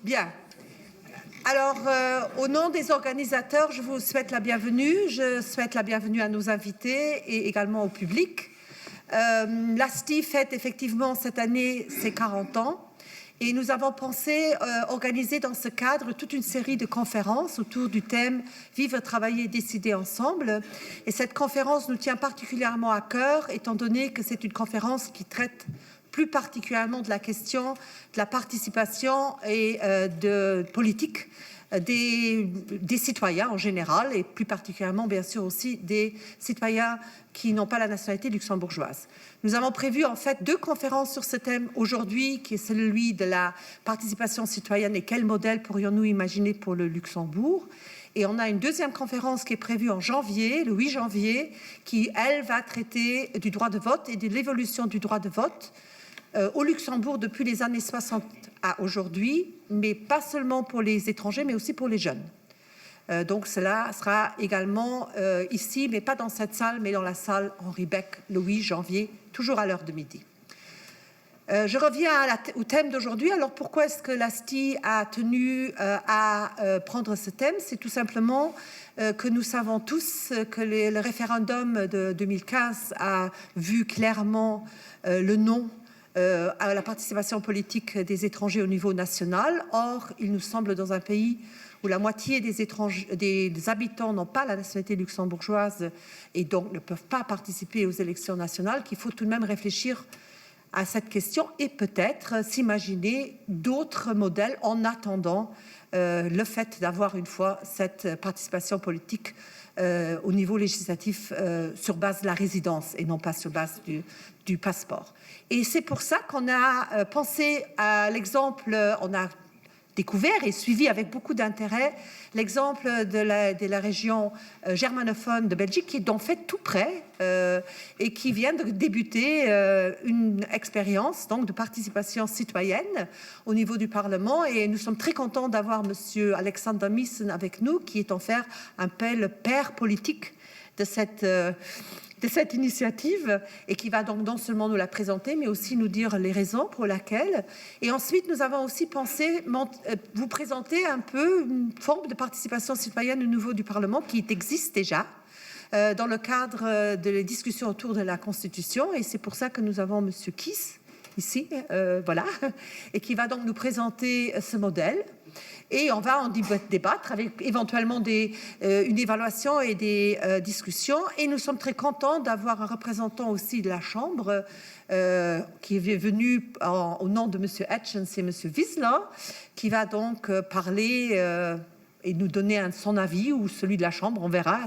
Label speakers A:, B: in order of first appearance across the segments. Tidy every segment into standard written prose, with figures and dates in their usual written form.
A: Bien. Alors, au nom des organisateurs, je vous souhaite la bienvenue. Je souhaite la bienvenue à nos invités et également au public. L'ASTI fête effectivement cette année ses 40 ans. Et nous avons pensé organiser dans ce cadre toute une série de conférences autour du thème « Vivre, travailler, décider ensemble ». Et cette conférence nous tient particulièrement à cœur, étant donné que c'est une conférence qui traite plus particulièrement de la question de la participation et de politique des citoyens en général, et plus particulièrement, bien sûr, aussi des citoyens qui n'ont pas la nationalité luxembourgeoise. Nous avons prévu en fait 2 conférences sur ce thème aujourd'hui, qui est celui de la participation citoyenne et quel modèle pourrions-nous imaginer pour le Luxembourg. Et on a une 2e conférence qui est prévue en janvier, le 8 janvier, qui, elle, va traiter du droit de vote et de l'évolution du droit de vote au Luxembourg depuis les années 60 à aujourd'hui, mais pas seulement pour les étrangers, mais aussi pour les jeunes. Donc cela sera également ici, mais pas dans cette salle, mais dans la salle Henri Beck, le 8 janvier, toujours à l'heure de midi. Je reviens au thème d'aujourd'hui. Alors pourquoi est-ce que l'ASTI a tenu à prendre ce thème? C'est tout simplement que nous savons tous que le référendum de 2015 a vu clairement le non à la participation politique des étrangers au niveau national. Or, il nous semble dans un pays où la moitié des habitants n'ont pas la nationalité luxembourgeoise et donc ne peuvent pas participer aux élections nationales, qu'il faut tout de même réfléchir à cette question et peut-être s'imaginer d'autres modèles en attendant le fait d'avoir une fois cette participation politique au niveau législatif sur base de la résidence et non pas sur base du passeport. Et c'est pour ça qu'on a pensé à l'exemple, on a découvert et suivi avec beaucoup d'intérêt l'exemple de la région germanophone de Belgique, qui est en fait tout près et qui vient de débuter une expérience donc, de participation citoyenne au niveau du Parlement. Et nous sommes très contents d'avoir M. Alexander Missen avec nous, qui est en fait un peu le père politique de cette initiative et qui va donc non seulement nous la présenter, mais aussi nous dire les raisons pour lesquelles. Et ensuite, nous avons aussi pensé vous présenter un peu une forme de participation citoyenne au niveau du Parlement qui existe déjà dans le cadre de les discussions autour de la Constitution. Et c'est pour ça que nous avons M. Kies ici, voilà, et qui va donc nous présenter ce modèle. Et on va en débattre avec éventuellement une évaluation et des discussions. Et nous sommes très contents d'avoir un représentant aussi de la Chambre qui est venu au nom de M. Etchens et M. Wiesler, qui va donc parler et nous donner son avis ou celui de la Chambre. On verra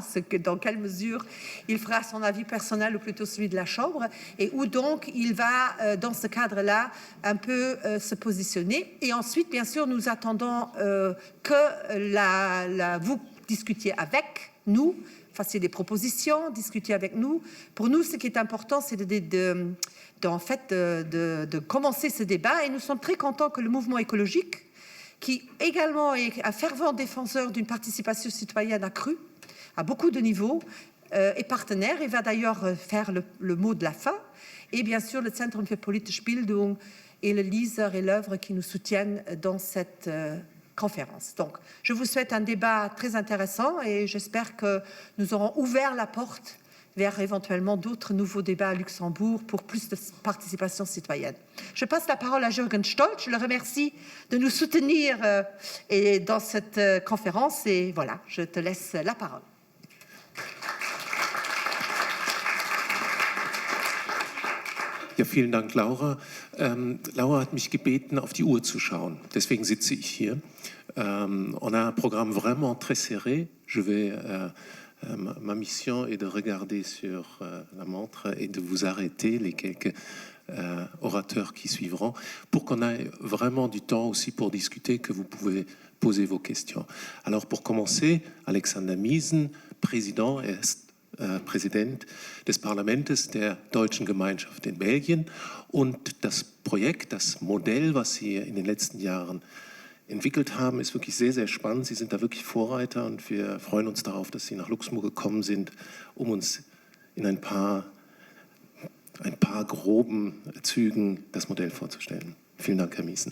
A: dans quelle mesure il fera son avis personnel ou plutôt celui de la Chambre et où donc il va, dans ce cadre-là, un peu se positionner. Et ensuite, bien sûr, nous attendons que vous discutiez avec nous, fassiez des propositions, discutiez avec nous. Pour nous, ce qui est important, c'est de commencer ce débat. Et nous sommes très contents que le mouvement écologique, qui également est un fervent défenseur d'une participation citoyenne accrue, à beaucoup de niveaux, est partenaire et va d'ailleurs faire le mot de la fin. Et bien sûr, le Zentrum für politische Bildung et le LISER et l'œuvre qui nous soutiennent dans cette conférence. Donc, je vous souhaite un débat très intéressant et j'espère que nous aurons ouvert la porte vers éventuellement d'autres nouveaux débats à Luxembourg pour plus de participation citoyenne. Je passe la parole à Jürgen Stolz. Je le remercie de nous soutenir dans cette conférence. Et voilà, je te laisse la parole.
B: Ja, vielen Dank, Laura. Laura hat mich gebeten, auf die Uhr zu schauen. Deswegen sitze ich hier. On a un programme vraiment très serré. Je vais... ma mission est de regarder sur la montre et de vous arrêter les quelques orateurs qui suivront pour qu'on ait vraiment du temps aussi pour discuter, que vous pouvez poser vos questions. Alors pour commencer, Alexander Miesen, Präsident des Parlaments der Deutschen Gemeinschaft in Belgien und das Projekt, das Modell, was Sie in den letzten Jahren entwickelt haben, ist wirklich sehr, sehr spannend. Sie sind da wirklich Vorreiter und wir freuen uns darauf, dass Sie nach Luxemburg gekommen sind, um uns in ein paar groben Zügen das Modell vorzustellen. Vielen Dank, Herr Miesen.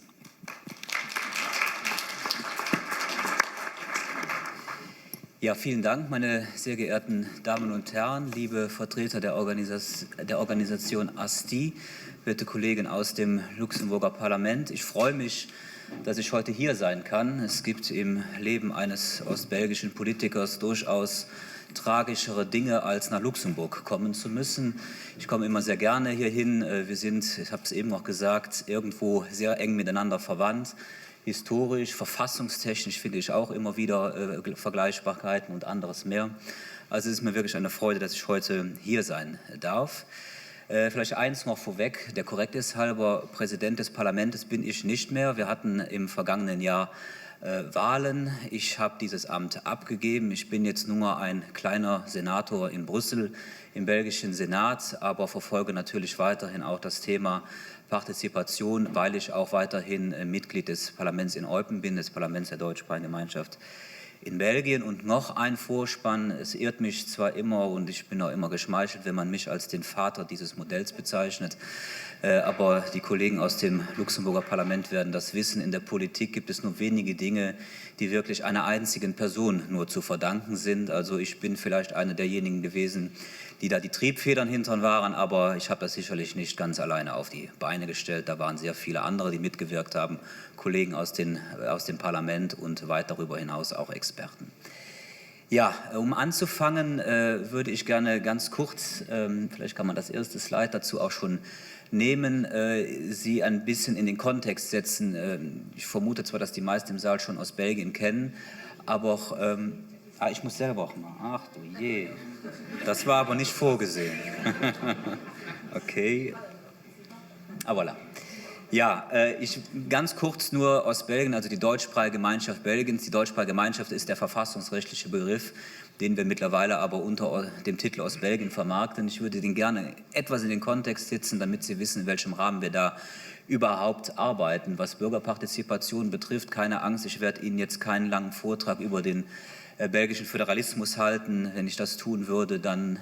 C: Ja, vielen Dank, meine sehr geehrten Damen und Herren, liebe Vertreter der Organisation ASTI, werte Kollegen aus dem Luxemburger Parlament. Ich freue mich, dass ich heute hier sein kann. Es gibt im Leben eines ostbelgischen Politikers durchaus tragischere Dinge, als nach Luxemburg kommen zu müssen. Ich komme immer sehr gerne hierhin. Wir sind, ich habe es eben noch gesagt, irgendwo sehr eng miteinander verwandt. Historisch, verfassungstechnisch finde ich auch immer wieder Vergleichbarkeiten und anderes mehr. Also es ist mir wirklich eine Freude, dass ich heute hier sein darf. Vielleicht eins noch vorweg, der Korrektheit halber, Präsident des Parlaments bin ich nicht mehr. Wir hatten im vergangenen Jahr Wahlen. Ich habe dieses Amt abgegeben. Ich bin jetzt nur ein kleiner Senator in Brüssel im belgischen Senat, aber verfolge natürlich weiterhin auch das Thema Partizipation, weil ich auch weiterhin Mitglied des Parlaments in Eupen bin, des Parlaments der Deutschsprachigen Gemeinschaft in Belgien. Und noch ein Vorspann, es ehrt mich zwar immer und ich bin auch immer geschmeichelt, wenn man mich als den Vater dieses Modells bezeichnet, aber die Kollegen aus dem Luxemburger Parlament werden das wissen. In der Politik gibt es nur wenige Dinge, die wirklich einer einzigen Person nur zu verdanken sind. Also ich bin vielleicht einer derjenigen gewesen, die da die Triebfedern hintern waren, aber ich habe das sicherlich nicht ganz alleine auf die Beine gestellt. Da waren sehr viele andere, die mitgewirkt haben, Kollegen aus dem Parlament und weit darüber hinaus auch Experten. Ja, um anzufangen, würde ich gerne ganz kurz, vielleicht kann man das erste Slide dazu auch schon nehmen, Sie ein bisschen in den Kontext setzen. Ich vermute zwar, dass die meisten im Saal schon aus Belgien kennen, aber auch, ich muss selber auch mal. Ach du je, das war aber nicht vorgesehen. Okay, voilà. Ja, ich ganz kurz nur aus Belgien, also die Deutschsprachige Gemeinschaft Belgiens. Die Deutschsprachige Gemeinschaft ist der verfassungsrechtliche Begriff, den wir mittlerweile aber unter dem Titel aus Belgien vermarkten. Ich würde den gerne etwas in den Kontext setzen, damit Sie wissen, in welchem Rahmen wir da überhaupt arbeiten. Was Bürgerpartizipation betrifft, keine Angst, ich werde Ihnen jetzt keinen langen Vortrag über den belgischen Föderalismus halten. Wenn ich das tun würde, dann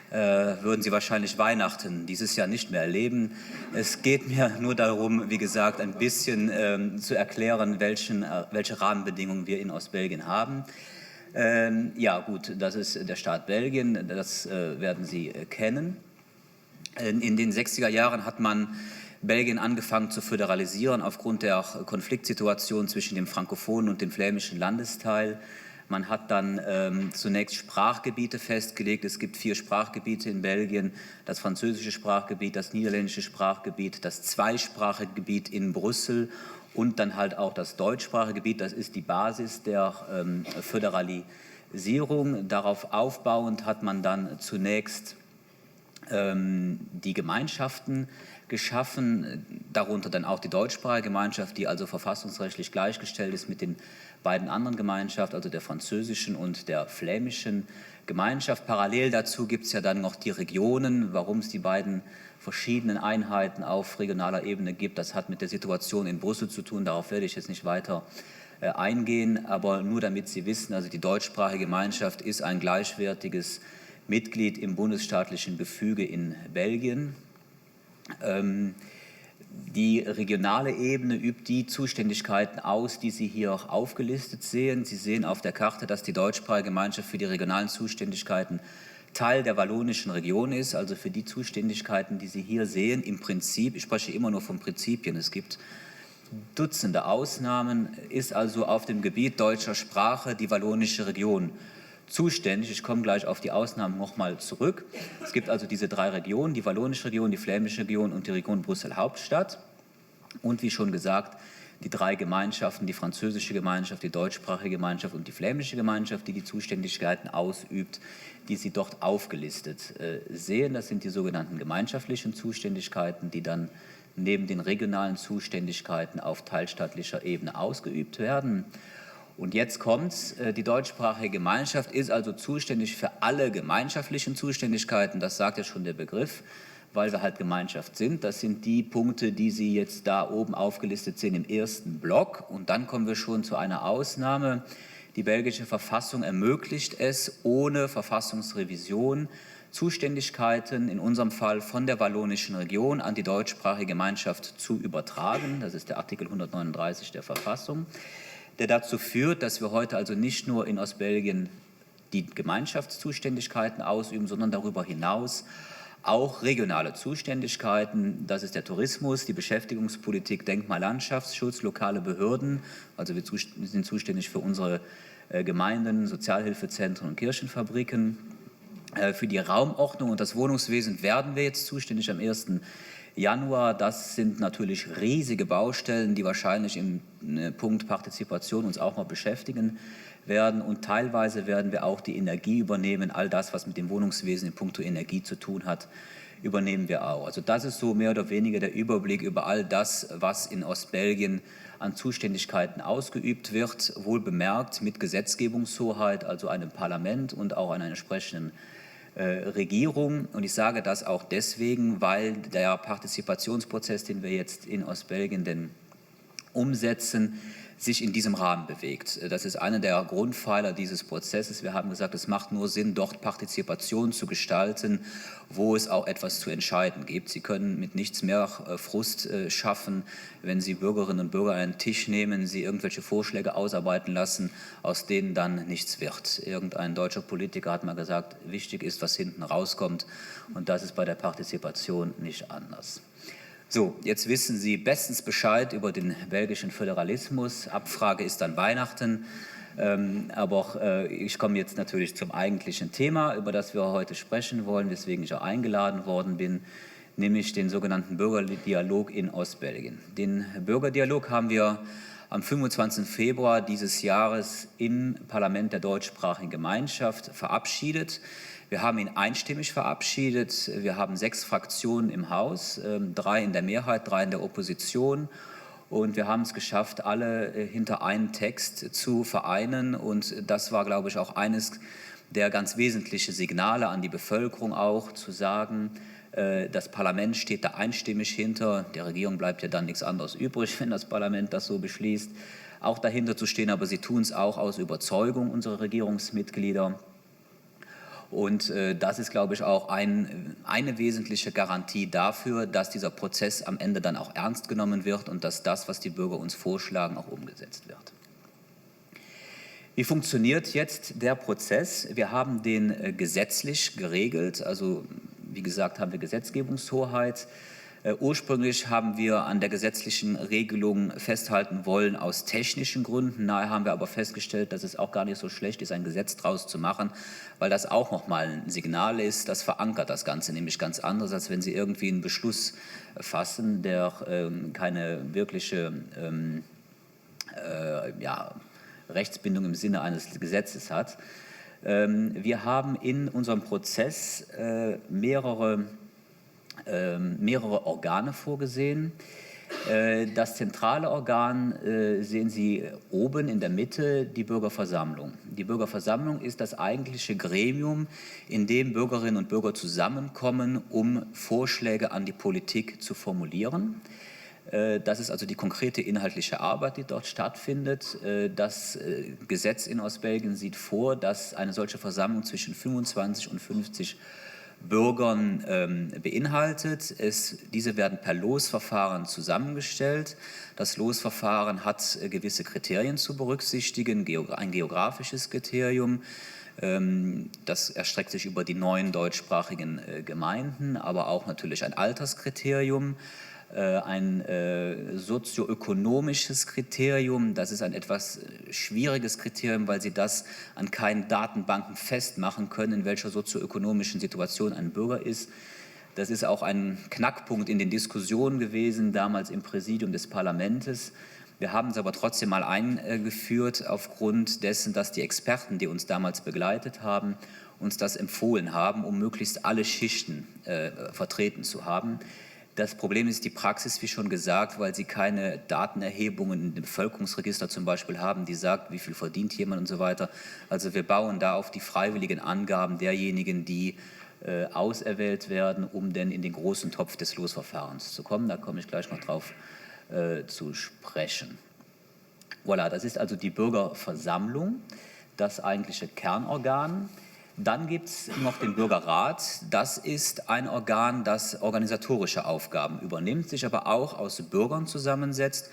C: würden Sie wahrscheinlich Weihnachten dieses Jahr nicht mehr erleben. Es geht mir nur darum, wie gesagt, ein bisschen zu erklären, welche Rahmenbedingungen wir in Ostbelgien haben. Ja gut, das ist der Staat Belgien, das werden Sie kennen. In den 60er Jahren hat man Belgien angefangen zu föderalisieren aufgrund der Konfliktsituation zwischen dem frankophonen und dem flämischen Landesteil. Man hat dann zunächst Sprachgebiete festgelegt. Es gibt 4 Sprachgebiete in Belgien, das französische Sprachgebiet, das niederländische Sprachgebiet, das zweisprachige Gebiet in Brüssel und dann halt auch das deutschsprachige Gebiet. Das ist die Basis der Föderalisierung. Darauf aufbauend hat man dann zunächst die Gemeinschaften geschaffen, darunter dann auch die deutschsprachige Gemeinschaft, die also verfassungsrechtlich gleichgestellt ist mit den beiden anderen Gemeinschaften, also der französischen und der flämischen Gemeinschaft. Parallel dazu gibt es ja dann noch die Regionen. Warum es die beiden verschiedenen Einheiten auf regionaler Ebene gibt, das hat mit der Situation in Brüssel zu tun. Darauf werde ich jetzt nicht weiter eingehen, aber nur damit Sie wissen, also die deutschsprachige Gemeinschaft ist ein gleichwertiges Mitglied im bundesstaatlichen Gefüge in Belgien. Die regionale Ebene übt die Zuständigkeiten aus, die Sie hier auch aufgelistet sehen. Sie sehen auf der Karte, dass die deutschsprachige Gemeinschaft für die regionalen Zuständigkeiten Teil der wallonischen Region ist, also für die Zuständigkeiten, die Sie hier sehen. Im Prinzip, ich spreche immer nur von Prinzipien, es gibt Dutzende Ausnahmen, ist also auf dem Gebiet deutscher Sprache die wallonische Region zuständig. Ich komme gleich auf die Ausnahmen nochmal zurück. Es gibt also diese 3 Regionen, die wallonische Region, die flämische Region und die Region Brüssel-Hauptstadt. Und wie schon gesagt, die 3 Gemeinschaften, die französische Gemeinschaft, die deutschsprachige Gemeinschaft und die flämische Gemeinschaft, die die Zuständigkeiten ausübt, die Sie dort aufgelistet sehen. Das sind die sogenannten gemeinschaftlichen Zuständigkeiten, die dann neben den regionalen Zuständigkeiten auf teilstaatlicher Ebene ausgeübt werden. Und jetzt kommt's, die deutschsprachige Gemeinschaft ist also zuständig für alle gemeinschaftlichen Zuständigkeiten, das sagt ja schon der Begriff, weil wir halt Gemeinschaft sind. Das sind die Punkte, die Sie jetzt da oben aufgelistet sehen im ersten Block. Und dann kommen wir schon zu einer Ausnahme. Die belgische Verfassung ermöglicht es, ohne Verfassungsrevision Zuständigkeiten, in unserem Fall von der wallonischen Region, an die deutschsprachige Gemeinschaft zu übertragen. Das ist der Artikel 139 der Verfassung. der dazu führt, dass wir heute also nicht nur in Ostbelgien die Gemeinschaftszuständigkeiten ausüben, sondern darüber hinaus auch regionale Zuständigkeiten. Das ist der Tourismus, die Beschäftigungspolitik, Denkmal, Landschaftsschutz, lokale Behörden. Also wir sind zuständig für unsere Gemeinden, Sozialhilfezentren und Kirchenfabriken. Für die Raumordnung und das Wohnungswesen werden wir jetzt zuständig am 1. Januar. Das sind natürlich riesige Baustellen, die wahrscheinlich im Punkt Partizipation uns auch noch beschäftigen werden. Und teilweise werden wir auch die Energie übernehmen. All das, was mit dem Wohnungswesen in puncto Energie zu tun hat, übernehmen wir auch. Also das ist so mehr oder weniger der Überblick über all das, was in Ostbelgien an Zuständigkeiten ausgeübt wird. Wohl bemerkt mit Gesetzgebungshoheit, also einem Parlament und auch einer entsprechenden Regierung. Und ich sage das auch deswegen, weil der Partizipationsprozess, den wir jetzt in Ostbelgien denn umsetzen, sich in diesem Rahmen bewegt. Das ist einer der Grundpfeiler dieses Prozesses. Wir haben gesagt, es macht nur Sinn, dort Partizipation zu gestalten, wo es auch etwas zu entscheiden gibt. Sie können mit nichts mehr Frust schaffen, wenn Sie Bürgerinnen und Bürger an einen Tisch nehmen, Sie irgendwelche Vorschläge ausarbeiten lassen, aus denen dann nichts wird. Irgendein deutscher Politiker hat mal gesagt, wichtig ist, was hinten rauskommt. Und das ist bei der Partizipation nicht anders. So, jetzt wissen Sie bestens Bescheid über den belgischen Föderalismus. Abfrage ist dann Weihnachten. Aber ich komme jetzt natürlich zum eigentlichen Thema, über das wir heute sprechen wollen, weswegen ich auch eingeladen worden bin, nämlich den sogenannten Bürgerdialog in Ostbelgien. Den Bürgerdialog haben wir am 25. Februar dieses Jahres im Parlament der deutschsprachigen Gemeinschaft verabschiedet. Wir haben ihn einstimmig verabschiedet. Wir haben 6 Fraktionen im Haus, 3 in der Mehrheit, 3 in der Opposition. Und wir haben es geschafft, alle hinter einen Text zu vereinen. Und das war, glaube ich, auch eines der ganz wesentlichen Signale an die Bevölkerung auch, zu sagen, das Parlament steht da einstimmig hinter. Der Regierung bleibt ja dann nichts anderes übrig, wenn das Parlament das so beschließt, auch dahinter zu stehen. Aber sie tun es auch aus Überzeugung, unsere Regierungsmitglieder. Und das ist, glaube ich, auch eine wesentliche Garantie dafür, dass dieser Prozess am Ende dann auch ernst genommen wird und dass das, was die Bürger uns vorschlagen, auch umgesetzt wird. Wie funktioniert jetzt der Prozess? Wir haben den gesetzlich geregelt, also wie gesagt haben wir Gesetzgebungshoheit. Ursprünglich haben wir an der gesetzlichen Regelung festhalten wollen aus technischen Gründen. Nachher haben wir aber festgestellt, dass es auch gar nicht so schlecht ist, ein Gesetz draus zu machen, weil das auch nochmal ein Signal ist, das verankert das Ganze nämlich ganz anders, als wenn Sie irgendwie einen Beschluss fassen, der keine wirkliche Rechtsbindung im Sinne eines Gesetzes hat. Wir haben in unserem Prozess mehrere Organe vorgesehen. Das zentrale Organ sehen Sie oben in der Mitte, die Bürgerversammlung. Die Bürgerversammlung ist das eigentliche Gremium, in dem Bürgerinnen und Bürger zusammenkommen, um Vorschläge an die Politik zu formulieren. Das ist also die konkrete inhaltliche Arbeit, die dort stattfindet. Das Gesetz in Ostbelgien sieht vor, dass eine solche Versammlung zwischen 25 und 50 Bürgern beinhaltet. Diese werden per Losverfahren zusammengestellt. Das Losverfahren hat gewisse Kriterien zu berücksichtigen, ein geografisches Kriterium. Das erstreckt sich über die 9 deutschsprachigen Gemeinden, aber auch natürlich ein Alterskriterium. Ein sozioökonomisches Kriterium, das ist ein etwas schwieriges Kriterium, weil Sie das an keinen Datenbanken festmachen können, in welcher sozioökonomischen Situation ein Bürger ist. Das ist auch ein Knackpunkt in den Diskussionen gewesen, damals im Präsidium des Parlaments. Wir haben es aber trotzdem mal eingeführt, aufgrund dessen, dass die Experten, die uns damals begleitet haben, uns das empfohlen haben, um möglichst alle Schichten vertreten zu haben. Das Problem ist die Praxis, wie schon gesagt, weil Sie keine Datenerhebungen in dem Bevölkerungsregister zum Beispiel haben, die sagt, wie viel verdient jemand und so weiter. Also wir bauen da auf die freiwilligen Angaben derjenigen, die auserwählt werden, um denn in den großen Topf des Losverfahrens zu kommen. Da komme ich gleich noch drauf zu sprechen. Voilà, das ist also die Bürgerversammlung, das eigentliche Kernorgan. Dann gibt es noch den Bürgerrat. Das ist ein Organ, das organisatorische Aufgaben übernimmt, sich aber auch aus Bürgern zusammensetzt,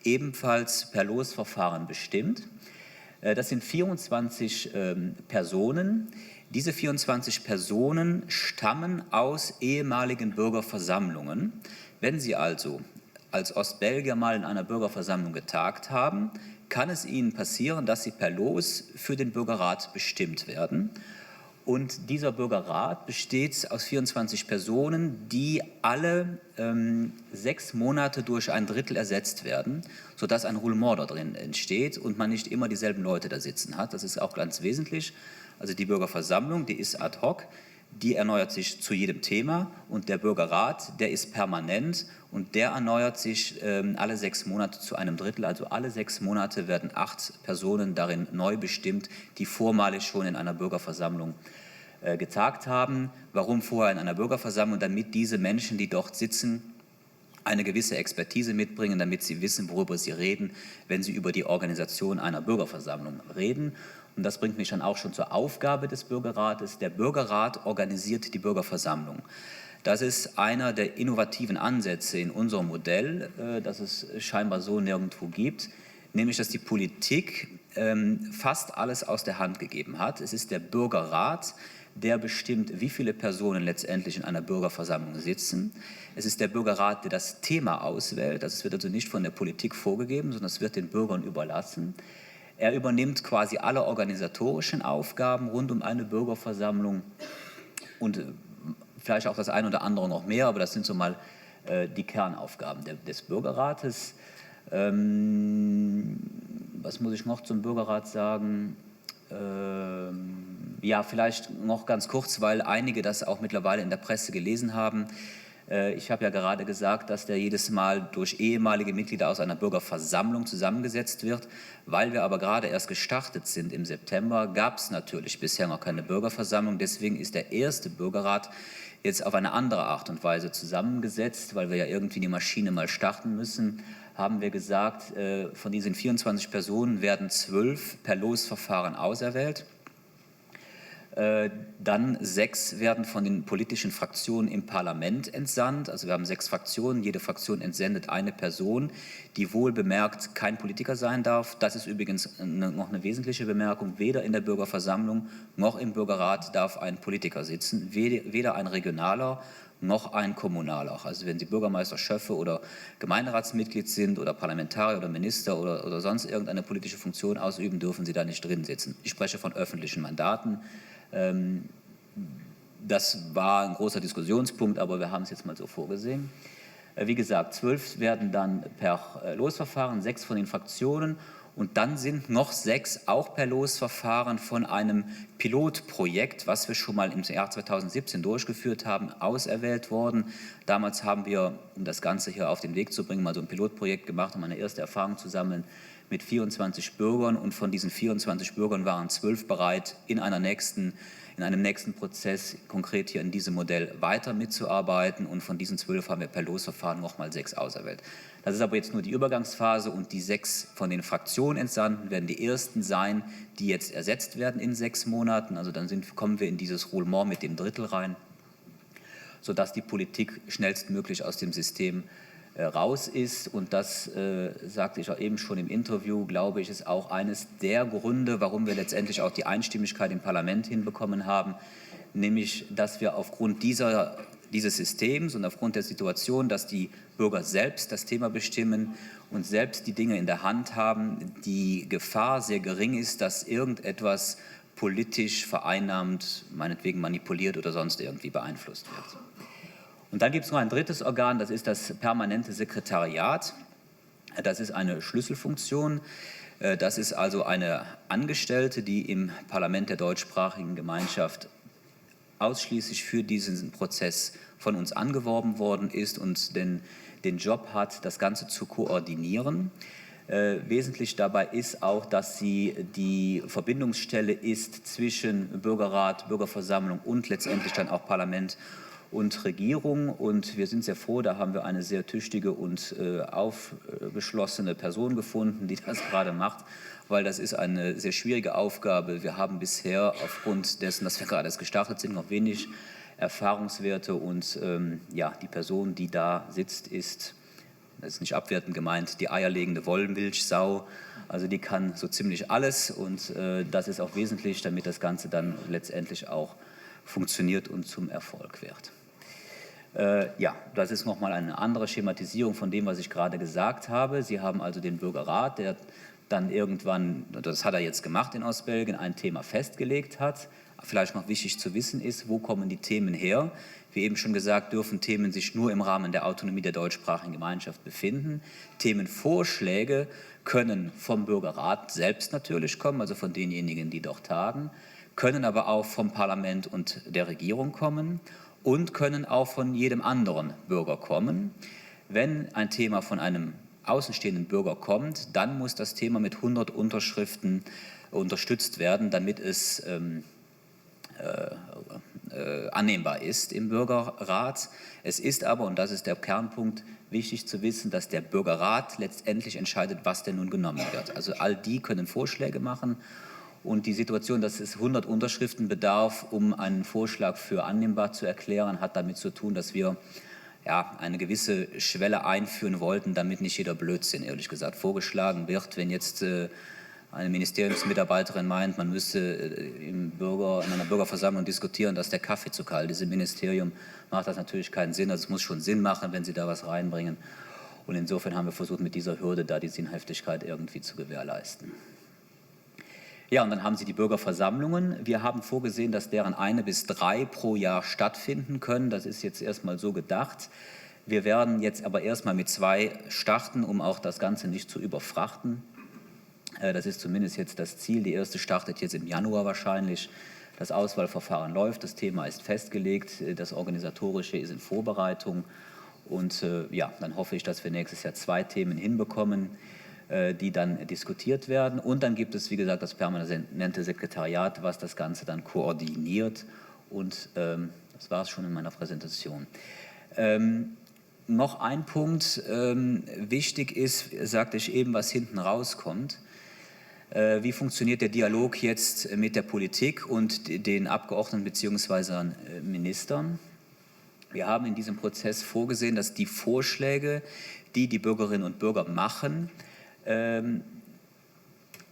C: ebenfalls per Losverfahren bestimmt. Das sind 24 Personen. Diese 24 Personen stammen aus ehemaligen Bürgerversammlungen. Wenn Sie also als Ostbelgier mal in einer Bürgerversammlung getagt haben, kann es Ihnen passieren, dass Sie per Los für den Bürgerrat bestimmt werden. Und dieser Bürgerrat besteht aus 24 Personen, die alle 6 Monate durch ein Drittel ersetzt werden, sodass ein Roulement da drin entsteht und man nicht immer dieselben Leute da sitzen hat. Das ist auch ganz wesentlich. Also die Bürgerversammlung, die ist ad hoc, die erneuert sich zu jedem Thema, und der Bürgerrat, der ist permanent und der erneuert sich alle 6 Monate zu einem Drittel. Also alle 6 Monate werden 8 Personen darin neu bestimmt, die vormalig schon in einer Bürgerversammlung getagt haben. Warum vorher in einer Bürgerversammlung? Damit diese Menschen, die dort sitzen, eine gewisse Expertise mitbringen, damit sie wissen, worüber sie reden, wenn sie über die Organisation einer Bürgerversammlung reden. Und das bringt mich dann auch schon zur Aufgabe des Bürgerrates. Der Bürgerrat organisiert die Bürgerversammlung. Das ist einer der innovativen Ansätze in unserem Modell, das es scheinbar so nirgendwo gibt, nämlich dass die Politik fast alles aus der Hand gegeben hat. Es ist der Bürgerrat, der bestimmt, wie viele Personen letztendlich in einer Bürgerversammlung sitzen. Es ist der Bürgerrat, der das Thema auswählt. Das wird also nicht von der Politik vorgegeben, sondern es wird den Bürgern überlassen. Er übernimmt quasi alle organisatorischen Aufgaben rund um eine Bürgerversammlung und vielleicht auch das eine oder andere noch mehr, aber das sind so mal die Kernaufgaben des Bürgerrates. Was muss ich noch zum Bürgerrat sagen? Ja, vielleicht noch ganz kurz, weil einige das auch mittlerweile in der Presse gelesen haben. Ich habe ja gerade gesagt, dass der jedes Mal durch ehemalige Mitglieder aus einer Bürgerversammlung zusammengesetzt wird. Weil wir aber gerade erst gestartet sind im September, gab es natürlich bisher noch keine Bürgerversammlung. Deswegen ist der erste Bürgerrat jetzt auf eine andere Art und Weise zusammengesetzt, weil wir ja irgendwie die Maschine mal starten müssen. Haben wir gesagt, von diesen 24 Personen werden 12 per Losverfahren auserwählt. Dann 6 werden von den politischen Fraktionen im Parlament entsandt. Also wir haben 6 Fraktionen, jede Fraktion entsendet eine Person, die wohl bemerkt kein Politiker sein darf. Das ist übrigens noch eine wesentliche Bemerkung. Weder in der Bürgerversammlung noch im Bürgerrat darf ein Politiker sitzen, weder ein regionaler noch ein kommunaler. Also wenn Sie Bürgermeister, Schöffe oder Gemeinderatsmitglied sind oder Parlamentarier oder Minister oder sonst irgendeine politische Funktion ausüben, dürfen Sie da nicht drin sitzen. Ich spreche von öffentlichen Mandaten. Das war ein großer Diskussionspunkt, aber wir haben es jetzt mal so vorgesehen. Wie gesagt, 12 werden dann per Losverfahren, 6 von den Fraktionen, und dann sind noch 6 auch per Losverfahren von einem Pilotprojekt, was wir schon mal im Jahr 2017 durchgeführt haben, auserwählt worden. Damals haben wir, um das Ganze hier auf den Weg zu bringen, mal so ein Pilotprojekt gemacht, um eine erste Erfahrung zu sammeln mit 24 Bürgern, und von diesen 24 Bürgern waren 12 bereit, in einem nächsten Prozess, konkret hier in diesem Modell, weiter mitzuarbeiten, und von diesen 12 haben wir per Losverfahren nochmal 6 auserwählt. Das ist aber jetzt nur die Übergangsphase, und die 6 von den Fraktionen entsandten werden die ersten sein, die jetzt ersetzt werden in 6 Monaten. Also dann kommen wir in dieses Roulement mit dem Drittel rein, sodass die Politik schnellstmöglich aus dem System raus ist. Und das sagte ich auch eben schon im Interview, glaube ich, ist auch eines der Gründe, warum wir letztendlich auch die Einstimmigkeit im Parlament hinbekommen haben, nämlich, dass wir aufgrund dieses Systems und aufgrund der Situation, dass die Bürger selbst das Thema bestimmen und selbst die Dinge in der Hand haben, die Gefahr sehr gering ist, dass irgendetwas politisch vereinnahmt, meinetwegen manipuliert oder sonst irgendwie beeinflusst wird. Und dann gibt es noch ein drittes Organ, das ist das permanente Sekretariat. Das ist eine Schlüsselfunktion. Das ist also eine Angestellte, die im Parlament der deutschsprachigen Gemeinschaft ausschließlich für diesen Prozess von uns angeworben worden ist und den Job hat, das Ganze zu koordinieren. Wesentlich dabei ist auch, dass sie die Verbindungsstelle ist zwischen Bürgerrat, Bürgerversammlung und letztendlich dann auch Parlament und Regierung. Und wir sind sehr froh, da haben wir eine sehr tüchtige und aufgeschlossene Person gefunden, die das gerade macht, weil das ist eine sehr schwierige Aufgabe. Wir haben bisher aufgrund dessen, dass wir gerade erst gestartet sind, noch wenig Erfahrungswerte, und ja, die Person, die da sitzt, ist das ist nicht abwertend gemeint, die eierlegende Wollmilchsau. Also die kann so ziemlich alles und das ist auch wesentlich, damit das Ganze dann letztendlich auch funktioniert und zum Erfolg wird. Ja, das ist nochmal eine andere Schematisierung von dem, was ich gerade gesagt habe. Sie haben also den Bürgerrat, der dann irgendwann, das hat er jetzt gemacht in Ostbelgien, ein Thema festgelegt hat. Vielleicht noch wichtig zu wissen ist, wo kommen die Themen her? Wie eben schon gesagt, dürfen Themen sich nur im Rahmen der Autonomie der deutschsprachigen Gemeinschaft befinden. Themenvorschläge können vom Bürgerrat selbst natürlich kommen, also von denjenigen, die dort tagen, können aber auch vom Parlament und der Regierung kommen und können auch von jedem anderen Bürger kommen. Wenn ein Thema von einem außenstehenden Bürger kommt, dann muss das Thema mit 100 Unterschriften unterstützt werden, damit es annehmbar ist im Bürgerrat. Es ist aber, und das ist der Kernpunkt, wichtig zu wissen, dass der Bürgerrat letztendlich entscheidet, was denn nun genommen wird. Also all die können Vorschläge machen und die Situation, dass es 100 Unterschriften bedarf, um einen Vorschlag für annehmbar zu erklären, hat damit zu tun, dass wir eine gewisse Schwelle einführen wollten, damit nicht jeder Blödsinn, ehrlich gesagt, vorgeschlagen wird. Wenn jetzt eine Ministeriumsmitarbeiterin meint, man müsste in einer Bürgerversammlung diskutieren, dass der Kaffee zu kalt ist im Ministerium, macht das natürlich keinen Sinn. Also es muss schon Sinn machen, wenn Sie da was reinbringen. Und insofern haben wir versucht, mit dieser Hürde da die Sinnhaftigkeit irgendwie zu gewährleisten. Ja, und dann haben Sie die Bürgerversammlungen. Wir haben vorgesehen, dass deren 1 bis 3 pro Jahr stattfinden können. Das ist jetzt erstmal so gedacht. Wir werden jetzt aber erstmal mit 2 starten, um auch das Ganze nicht zu überfrachten. Das ist zumindest jetzt das Ziel. Die erste startet jetzt im Januar wahrscheinlich. Das Auswahlverfahren läuft, das Thema ist festgelegt, das Organisatorische ist in Vorbereitung. Und dann hoffe ich, dass wir nächstes Jahr 2 Themen hinbekommen, die dann diskutiert werden. Und dann gibt es, wie gesagt, das permanente Sekretariat, was das Ganze dann koordiniert. Und das war es schon in meiner Präsentation. Noch ein Punkt, wichtig ist, sagte ich eben, was hinten rauskommt. Wie funktioniert der Dialog jetzt mit der Politik und den Abgeordneten bzw. Ministern? Wir haben in diesem Prozess vorgesehen, dass die Vorschläge, die die Bürgerinnen und Bürger machen,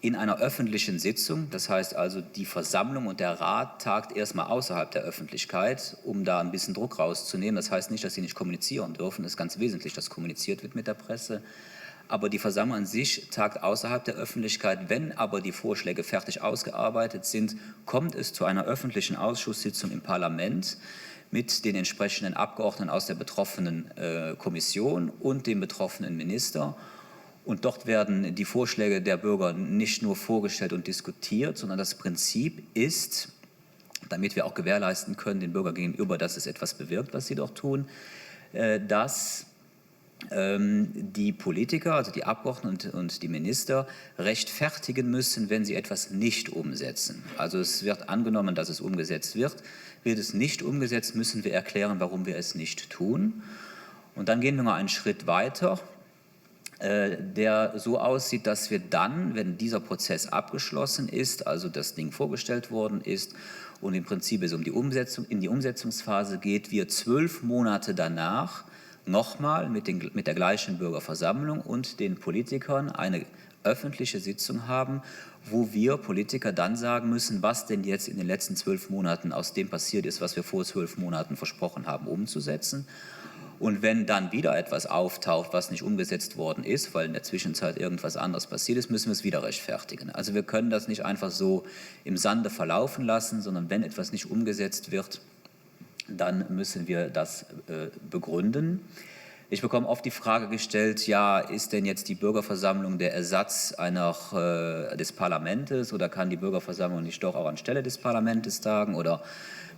C: in einer öffentlichen Sitzung, das heißt also die Versammlung und der Rat tagt erstmal außerhalb der Öffentlichkeit, um da ein bisschen Druck rauszunehmen. Das heißt nicht, dass sie nicht kommunizieren dürfen, es ist ganz wesentlich, dass kommuniziert wird mit der Presse. Aber die Versammlung an sich tagt außerhalb der Öffentlichkeit. Wenn aber die Vorschläge fertig ausgearbeitet sind, kommt es zu einer öffentlichen Ausschusssitzung im Parlament mit den entsprechenden Abgeordneten aus der betroffenen Kommission und dem betroffenen Minister. Und dort werden die Vorschläge der Bürger nicht nur vorgestellt und diskutiert, sondern das Prinzip ist, damit wir auch gewährleisten können den Bürger gegenüber, dass es etwas bewirkt, was sie dort tun, dass die Politiker, also die Abgeordneten und die Minister, rechtfertigen müssen, wenn sie etwas nicht umsetzen. Also es wird angenommen, dass es umgesetzt wird. Wird es nicht umgesetzt, müssen wir erklären, warum wir es nicht tun. Und dann gehen wir mal einen Schritt weiter, der so aussieht, dass wir dann, wenn dieser Prozess abgeschlossen ist, also das Ding vorgestellt worden ist und im Prinzip es in die Umsetzungsphase geht, wir 12 Monate danach nochmal mit der gleichen Bürgerversammlung und den Politikern eine öffentliche Sitzung haben, wo wir Politiker dann sagen müssen, was denn jetzt in den letzten 12 Monaten aus dem passiert ist, was wir vor 12 Monaten versprochen haben, umzusetzen. Und wenn dann wieder etwas auftaucht, was nicht umgesetzt worden ist, weil in der Zwischenzeit irgendwas anderes passiert ist, müssen wir es wieder rechtfertigen. Also wir können das nicht einfach so im Sande verlaufen lassen, sondern wenn etwas nicht umgesetzt wird, dann müssen wir das begründen. Ich bekomme oft die Frage gestellt, ja, ist denn jetzt die Bürgerversammlung der Ersatz des Parlaments oder kann die Bürgerversammlung nicht doch auch anstelle des Parlaments tagen oder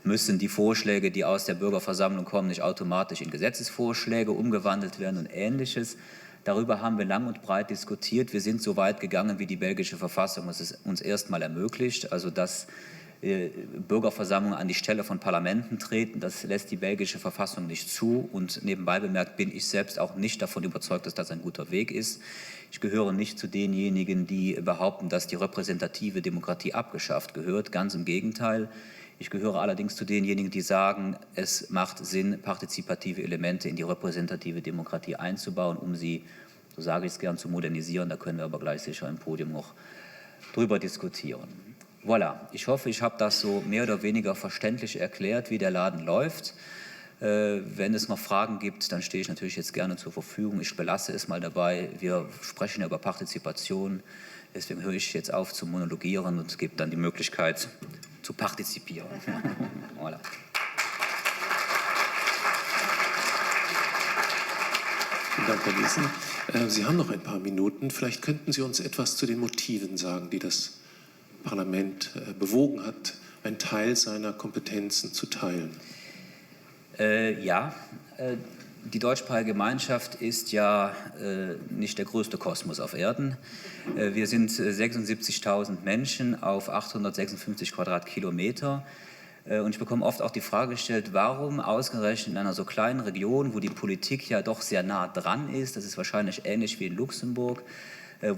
C: müssen die Vorschläge, die aus der Bürgerversammlung kommen, nicht automatisch in Gesetzesvorschläge umgewandelt werden und Ähnliches. Darüber haben wir lang und breit diskutiert. Wir sind so weit gegangen, wie die belgische Verfassung es uns erstmal ermöglicht, also dass Bürgerversammlungen an die Stelle von Parlamenten treten. Das lässt die belgische Verfassung nicht zu. Und nebenbei bemerkt bin ich selbst auch nicht davon überzeugt, dass das ein guter Weg ist. Ich gehöre nicht zu denjenigen, die behaupten, dass die repräsentative Demokratie abgeschafft gehört. Ganz im Gegenteil. Ich gehöre allerdings zu denjenigen, die sagen, es macht Sinn, partizipative Elemente in die repräsentative Demokratie einzubauen, um sie, so sage ich es gern, zu modernisieren. Da können wir aber gleich sicher im Podium noch drüber diskutieren. Voilà, ich hoffe, ich habe das so mehr oder weniger verständlich erklärt, wie der Laden läuft. Wenn es noch Fragen gibt, dann stehe ich natürlich jetzt gerne zur Verfügung. Ich belasse es mal dabei. Wir sprechen ja über Partizipation. Deswegen höre ich jetzt auf zu monologieren und gebe dann die Möglichkeit zu partizipieren. Voilà.
B: Vielen Dank, Herr Liesen. Sie haben noch ein paar Minuten. Vielleicht könnten Sie uns etwas zu den Motiven sagen, die das Parlament bewogen hat, einen Teil seiner Kompetenzen zu teilen.
C: Die deutschsprachige Gemeinschaft ist ja nicht der größte Kosmos auf Erden. Wir sind 76.000 Menschen auf 856 Quadratkilometer. Und ich bekomme oft auch die Frage gestellt, warum ausgerechnet in einer so kleinen Region, wo die Politik ja doch sehr nah dran ist, das ist wahrscheinlich ähnlich wie in Luxemburg,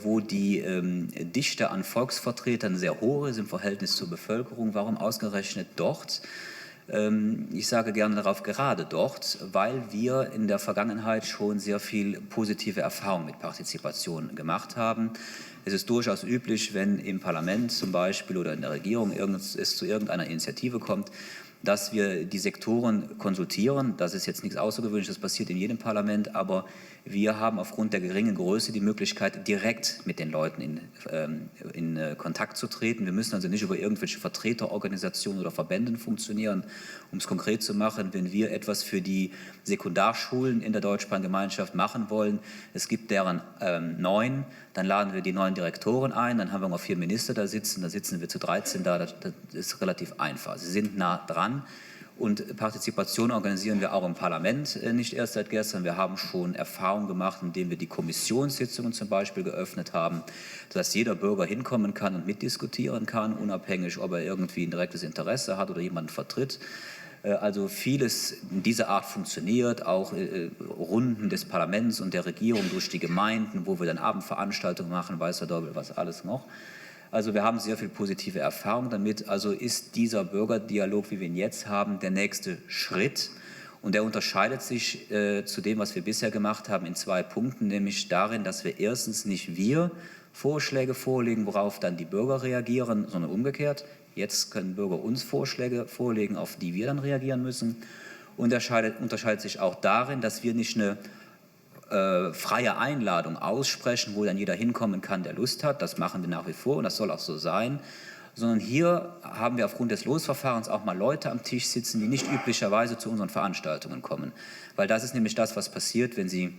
C: wo die Dichte an Volksvertretern sehr hoch ist im Verhältnis zur Bevölkerung, warum ausgerechnet dort? Ich sage gerne darauf, gerade dort, weil wir in der Vergangenheit schon sehr viel positive Erfahrungen mit Partizipation gemacht haben. Es ist durchaus üblich, wenn im Parlament zum Beispiel oder in der Regierung es zu irgendeiner Initiative kommt, dass wir die Sektoren konsultieren. Das ist jetzt nichts Außergewöhnliches, das passiert in jedem Parlament, aber wir haben aufgrund der geringen Größe die Möglichkeit, direkt mit den Leuten in Kontakt zu treten. Wir müssen also nicht über irgendwelche Vertreterorganisationen oder Verbänden funktionieren. Um es konkret zu machen, wenn wir etwas für die Sekundarschulen in der deutschsprachigen Gemeinschaft machen wollen, es gibt deren 9, dann laden wir die 9 Direktoren ein, dann haben wir noch 4 Minister da sitzen wir zu 13 da, das ist relativ einfach. Sie sind nah dran. Und Partizipation organisieren wir auch im Parlament nicht erst seit gestern. Wir haben schon Erfahrungen gemacht, indem wir die Kommissionssitzungen zum Beispiel geöffnet haben, sodass jeder Bürger hinkommen kann und mitdiskutieren kann, unabhängig, ob er irgendwie ein direktes Interesse hat oder jemanden vertritt. Also vieles in dieser Art funktioniert, auch Runden des Parlaments und der Regierung durch die Gemeinden, wo wir dann Abendveranstaltungen machen, weiß der Teufel was alles noch. Also wir haben sehr viel positive Erfahrung damit. Also ist dieser Bürgerdialog, wie wir ihn jetzt haben, der nächste Schritt. Und der unterscheidet sich zu dem, was wir bisher gemacht haben, in 2 Punkten, nämlich darin, dass wir erstens nicht wir Vorschläge vorlegen, worauf dann die Bürger reagieren, sondern umgekehrt. Jetzt können Bürger uns Vorschläge vorlegen, auf die wir dann reagieren müssen. Und unterscheidet sich auch darin, dass wir nicht eine freie Einladung aussprechen, wo dann jeder hinkommen kann, der Lust hat. Das machen wir nach wie vor und das soll auch so sein. Sondern hier haben wir aufgrund des Losverfahrens auch mal Leute am Tisch sitzen, die nicht üblicherweise zu unseren Veranstaltungen kommen. Weil das ist nämlich das, was passiert, wenn Sie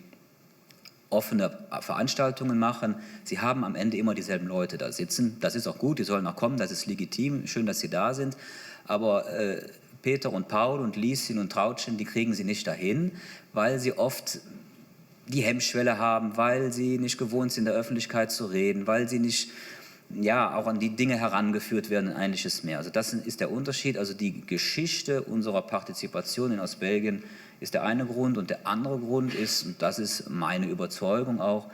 C: offene Veranstaltungen machen. Sie haben am Ende immer dieselben Leute da sitzen. Das ist auch gut, die sollen auch kommen, das ist legitim, schön, dass sie da sind. Aber Peter und Paul und Lieschen und Trautchen, die kriegen Sie nicht dahin, weil sie oft die Hemmschwelle haben, weil sie nicht gewohnt sind, in der Öffentlichkeit zu reden, weil sie nicht auch an die Dinge herangeführt werden und ähnliches mehr. Also das ist der Unterschied. Also die Geschichte unserer Partizipation in Ostbelgien ist der eine Grund und der andere Grund ist, und das ist meine Überzeugung auch,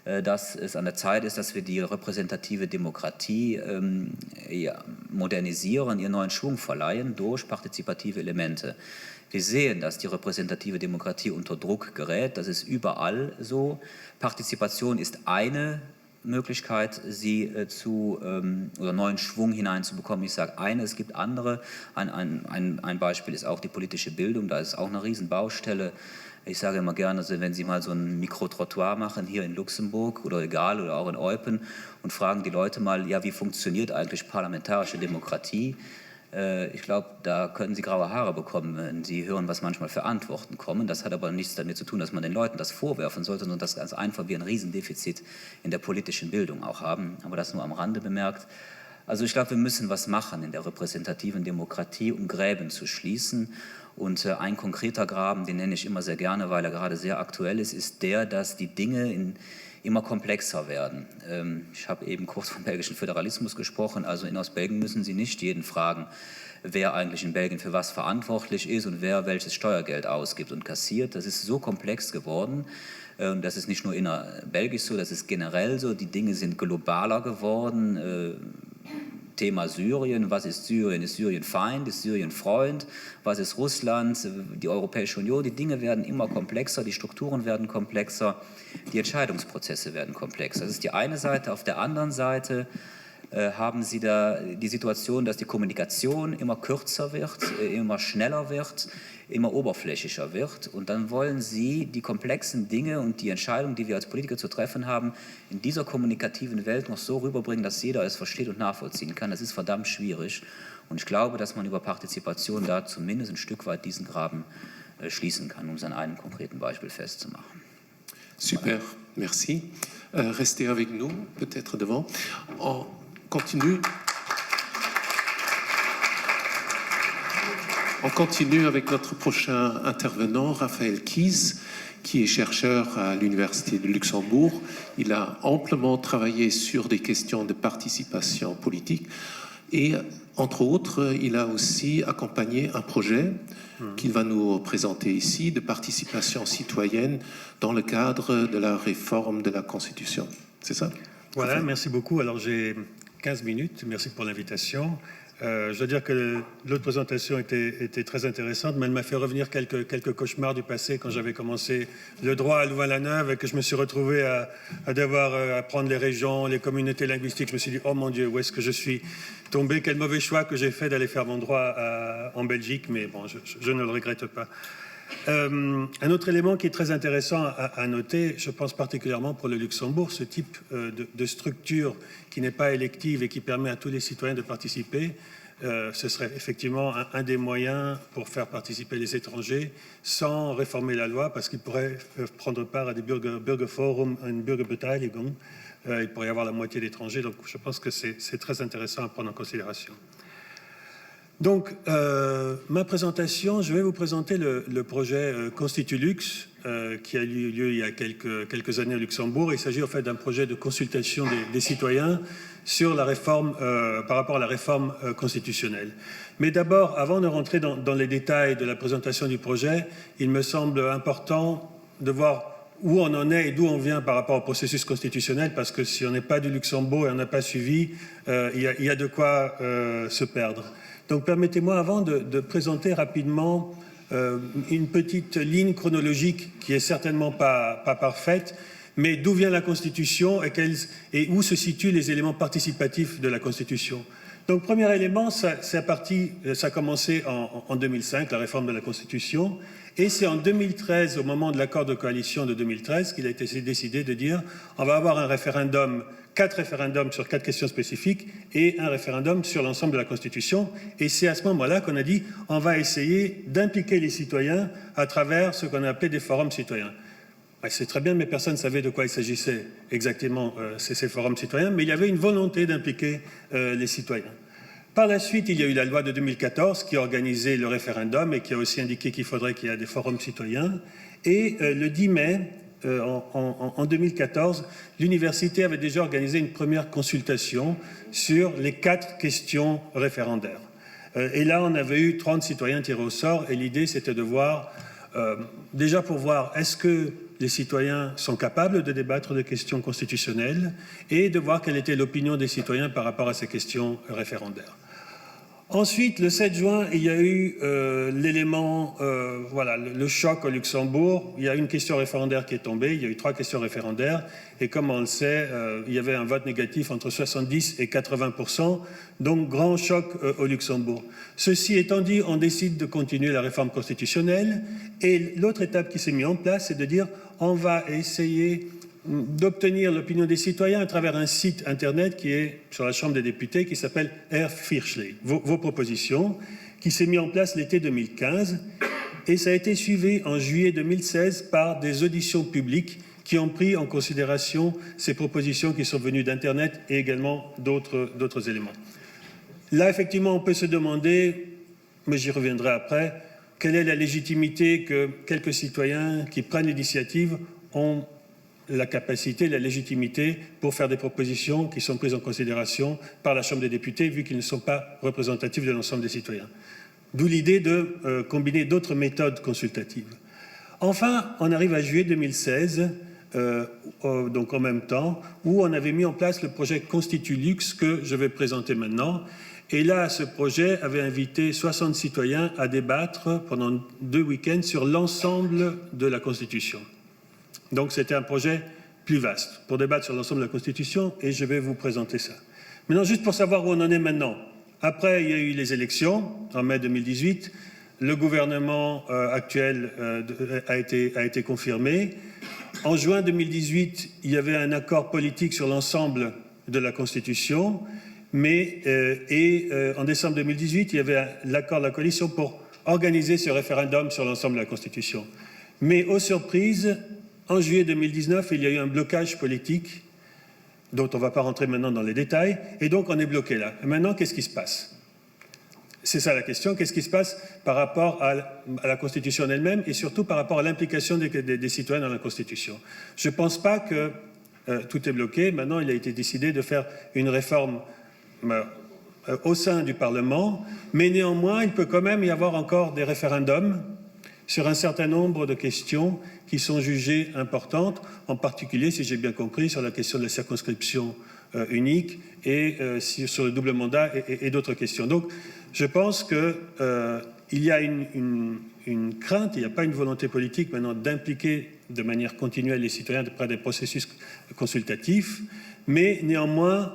C: dass es an der Zeit ist, dass wir die repräsentative Demokratie modernisieren, ihr neuen Schwung verleihen durch partizipative Elemente. Wir sehen, dass die repräsentative Demokratie unter Druck gerät. Das ist überall so. Partizipation ist eine Möglichkeit, sie oder neuen Schwung hineinzubekommen. Ich sage eine, es gibt andere. Ein Beispiel ist auch die politische Bildung. Da ist auch eine Riesenbaustelle. Ich sage immer gerne, also wenn Sie mal so ein Mikrotrottoir machen hier in Luxemburg oder egal oder auch in Eupen und fragen die Leute mal, ja, wie funktioniert eigentlich parlamentarische Demokratie? Ich glaube, da können Sie graue Haare bekommen, wenn Sie hören, was manchmal für Antworten kommen. Das hat aber nichts damit zu tun, dass man den Leuten das vorwerfen sollte, sondern dass ganz einfach wir ein Riesendefizit in der politischen Bildung auch haben. Aber das nur am Rande bemerkt. Also ich glaube, wir müssen was machen in der repräsentativen Demokratie, um Gräben zu schließen. Und ein konkreter Graben, den nenne ich immer sehr gerne, weil er gerade sehr aktuell ist der, dass die Dinge immer komplexer werden. Ich habe eben kurz vom belgischen Föderalismus gesprochen. Also in Ostbelgien müssen Sie nicht jeden fragen, wer eigentlich in Belgien für was verantwortlich ist und wer welches Steuergeld ausgibt und kassiert. Das ist so komplex geworden. Das ist nicht nur innerbelgisch so, das ist generell so. Die Dinge sind globaler geworden. Thema Syrien. Was ist Syrien? Ist Syrien Feind? Ist Syrien Freund? Was ist Russland? Die Europäische Union? Die Dinge werden immer komplexer, die Strukturen werden komplexer, die Entscheidungsprozesse werden komplexer. Das ist die eine Seite. Auf der anderen Seite haben Sie da die Situation, dass die Kommunikation immer kürzer wird, immer schneller wird, immer oberflächlicher wird. Und dann wollen Sie die komplexen Dinge und die Entscheidungen, die wir als Politiker zu treffen haben, in dieser kommunikativen Welt noch so rüberbringen, dass jeder es versteht und nachvollziehen kann. Das ist verdammt schwierig. Und ich glaube, dass man über Partizipation da zumindest ein Stück weit diesen Graben schließen kann, um es an einem konkreten Beispiel festzumachen.
B: Super, merci. Restez avec nous, peut-être devant. On continue avec notre prochain intervenant, Raphaël Kies, qui est chercheur à l'Université de Luxembourg. Il a amplement travaillé sur des questions de participation politique et, entre autres, il a aussi accompagné un projet qu'il va nous présenter ici, de participation citoyenne dans le cadre de la réforme de la Constitution. C'est ça?
D: Voilà, merci beaucoup. Alors j'ai 15 minutes, merci pour l'invitation. Je dois dire que l'autre présentation était très intéressante, mais elle m'a fait revenir quelques cauchemars du passé quand j'avais commencé le droit à Louvain-la-Neuve et que je me suis retrouvé à devoir apprendre les régions, les communautés linguistiques. Je me suis dit, oh mon Dieu, où est-ce que je suis tombé? Quel mauvais choix que j'ai fait d'aller faire mon droit en Belgique, mais bon, je ne le regrette pas. Un autre élément qui est très intéressant à noter, je pense particulièrement pour le Luxembourg, ce type de structure qui n'est pas élective et qui permet à tous les citoyens de participer, ce serait effectivement un des moyens pour faire participer les étrangers sans réformer la loi, parce qu'ils pourraient prendre part à des Bürgerforum, une Bürgerbeteiligung. Il pourrait y avoir la moitié d'étrangers, donc je pense que c'est très intéressant à prendre en considération. Donc, ma présentation, je vais vous présenter le projet Constitulux qui a eu lieu il y a quelques années au Luxembourg. Il s'agit en fait d'un projet de consultation des citoyens sur la réforme, par rapport à la réforme constitutionnelle. Mais d'abord, avant de rentrer dans les détails de la présentation du projet, il me semble important de voir où on en est et d'où on vient par rapport au processus constitutionnel, parce que si on n'est pas du Luxembourg et on n'a pas suivi, il y a de quoi se perdre. Donc permettez-moi avant de présenter rapidement une petite ligne chronologique qui est certainement pas parfaite, mais d'où vient la Constitution et où se situent les éléments participatifs de la Constitution. Donc premier élément, ça a commencé en 2005, la réforme de la Constitution, et c'est en 2013, au moment de l'accord de coalition de 2013, qu'il a été décidé de dire on va avoir un référendum, 4 référendums sur 4 questions spécifiques et un référendum sur l'ensemble de la Constitution. Et c'est à ce moment-là qu'on a dit on va essayer d'impliquer les citoyens à travers ce qu'on a appelé des forums citoyens. C'est très bien, mais personne ne savait de quoi il s'agissait exactement, ces forums citoyens, mais il y avait une volonté d'impliquer les citoyens. Par la suite, il y a eu la loi de 2014 qui a organisé le référendum et qui a aussi indiqué qu'il faudrait qu'il y ait des forums citoyens. Et le 10 mai, en 2014, l'université avait déjà organisé une première consultation sur les 4 questions référendaires. Et là, on avait eu 30 citoyens tirés au sort et l'idée, c'était de voir, déjà pour voir est-ce que les citoyens sont capables de débattre de questions constitutionnelles et de voir quelle était l'opinion des citoyens par rapport à ces questions référendaires. Ensuite, le 7 juin, il y a eu l'élément, voilà, le choc au Luxembourg. Il y a une question référendaire qui est tombée. Il y a eu 3 questions référendaires. Et comme on le sait, il y avait un vote négatif entre 70 et 80%. Donc, grand choc au Luxembourg. Ceci étant dit, on décide de continuer la réforme constitutionnelle. Et l'autre étape qui s'est mise en place, c'est de dire on va essayer d'obtenir l'opinion des citoyens à travers un site internet qui est sur la Chambre des députés qui s'appelle Vorschläge, vos propositions, qui s'est mis en place l'été 2015 et ça a été suivi en juillet 2016 par des auditions publiques qui ont pris en considération ces propositions qui sont venues d'internet et également d'autres éléments. Là, effectivement, on peut se demander, mais j'y reviendrai après, quelle est la légitimité que quelques citoyens qui prennent l'initiative ont la capacité, la légitimité pour faire des propositions qui sont prises en considération par la Chambre des députés, vu qu'ils ne sont pas représentatifs de l'ensemble des citoyens. D'où l'idée de combiner d'autres méthodes consultatives. Enfin, on arrive à juillet 2016, donc en même temps, où on avait mis en place le projet Constitulux que je vais présenter maintenant. Et là, ce projet avait invité 60 citoyens à débattre pendant 2 week-ends sur l'ensemble de la Constitution. Donc c'était un projet plus vaste pour débattre sur l'ensemble de la Constitution, et je vais vous présenter ça. Maintenant, juste pour savoir où on en est maintenant. Après, il y a eu les élections en mai 2018. Le gouvernement actuel a été confirmé. En juin 2018, il y avait un accord politique sur l'ensemble de la Constitution, mais en décembre 2018, il y avait l'accord de la coalition pour organiser ce référendum sur l'ensemble de la Constitution. Mais aux surprises, en juillet 2019, il y a eu un blocage politique dont on ne va pas rentrer maintenant dans les détails, et donc on est bloqué là. Et maintenant, qu'est-ce qui se passe? C'est ça la question, qu'est-ce qui se passe par rapport à la Constitution elle-même et surtout par rapport à l'implication des citoyens dans la Constitution? Je ne pense pas que tout est bloqué. Maintenant, il a été décidé de faire une réforme au sein du Parlement, mais néanmoins, il peut quand même y avoir encore des référendums sur un certain nombre de questions qui sont jugées importantes, en particulier, si j'ai bien compris, sur la question de la circonscription unique et sur le double mandat et d'autres questions. Donc, je pense qu'il y a une crainte, il n'y a pas une volonté politique maintenant d'impliquer de manière continuelle les citoyens près des processus consultatifs, mais néanmoins,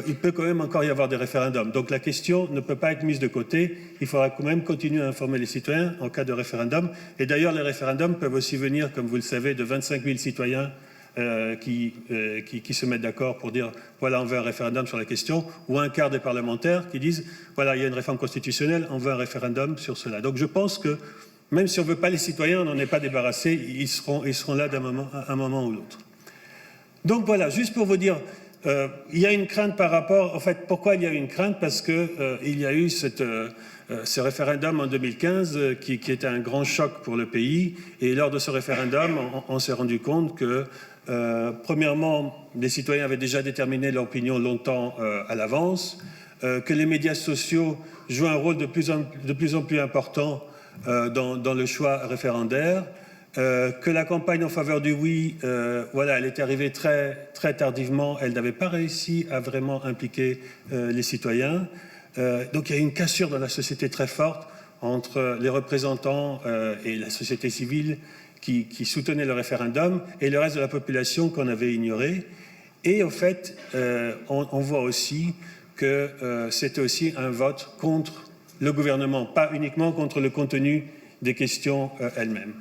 D: il peut quand même encore y avoir des référendums. Donc la question ne peut pas être mise de côté, il faudra quand même continuer à informer les citoyens en cas de référendum. Et d'ailleurs, les référendums peuvent aussi venir, comme vous le savez, de 25 000 citoyens qui se mettent d'accord pour dire voilà, on veut un référendum sur la question, ou un quart des parlementaires qui disent voilà, il y a une réforme constitutionnelle, on veut un référendum sur cela. Donc je pense que même si on ne veut pas les citoyens, on n'en est pas débarrassé, ils seront là à un moment ou l'autre. Donc voilà, juste pour vous dire, il y a une crainte par rapport, en fait, pourquoi il y a une crainte? Parce qu'il y a eu ce référendum en 2015 qui était un grand choc pour le pays, et lors de ce référendum, on s'est rendu compte que premièrement, les citoyens avaient déjà déterminé leur opinion longtemps à l'avance, que les médias sociaux jouent un rôle de plus en plus important dans le choix référendaire, que la campagne en faveur du oui, voilà, elle est arrivée très, très tardivement, elle n'avait pas réussi à vraiment impliquer les citoyens. Donc il y a une cassure dans la société très forte entre les représentants et la société civile qui soutenaient le référendum et le reste de la population qu'on avait ignoré. Et au fait, on voit aussi que c'était aussi un vote contre le gouvernement, pas uniquement contre le contenu des questions elles-mêmes.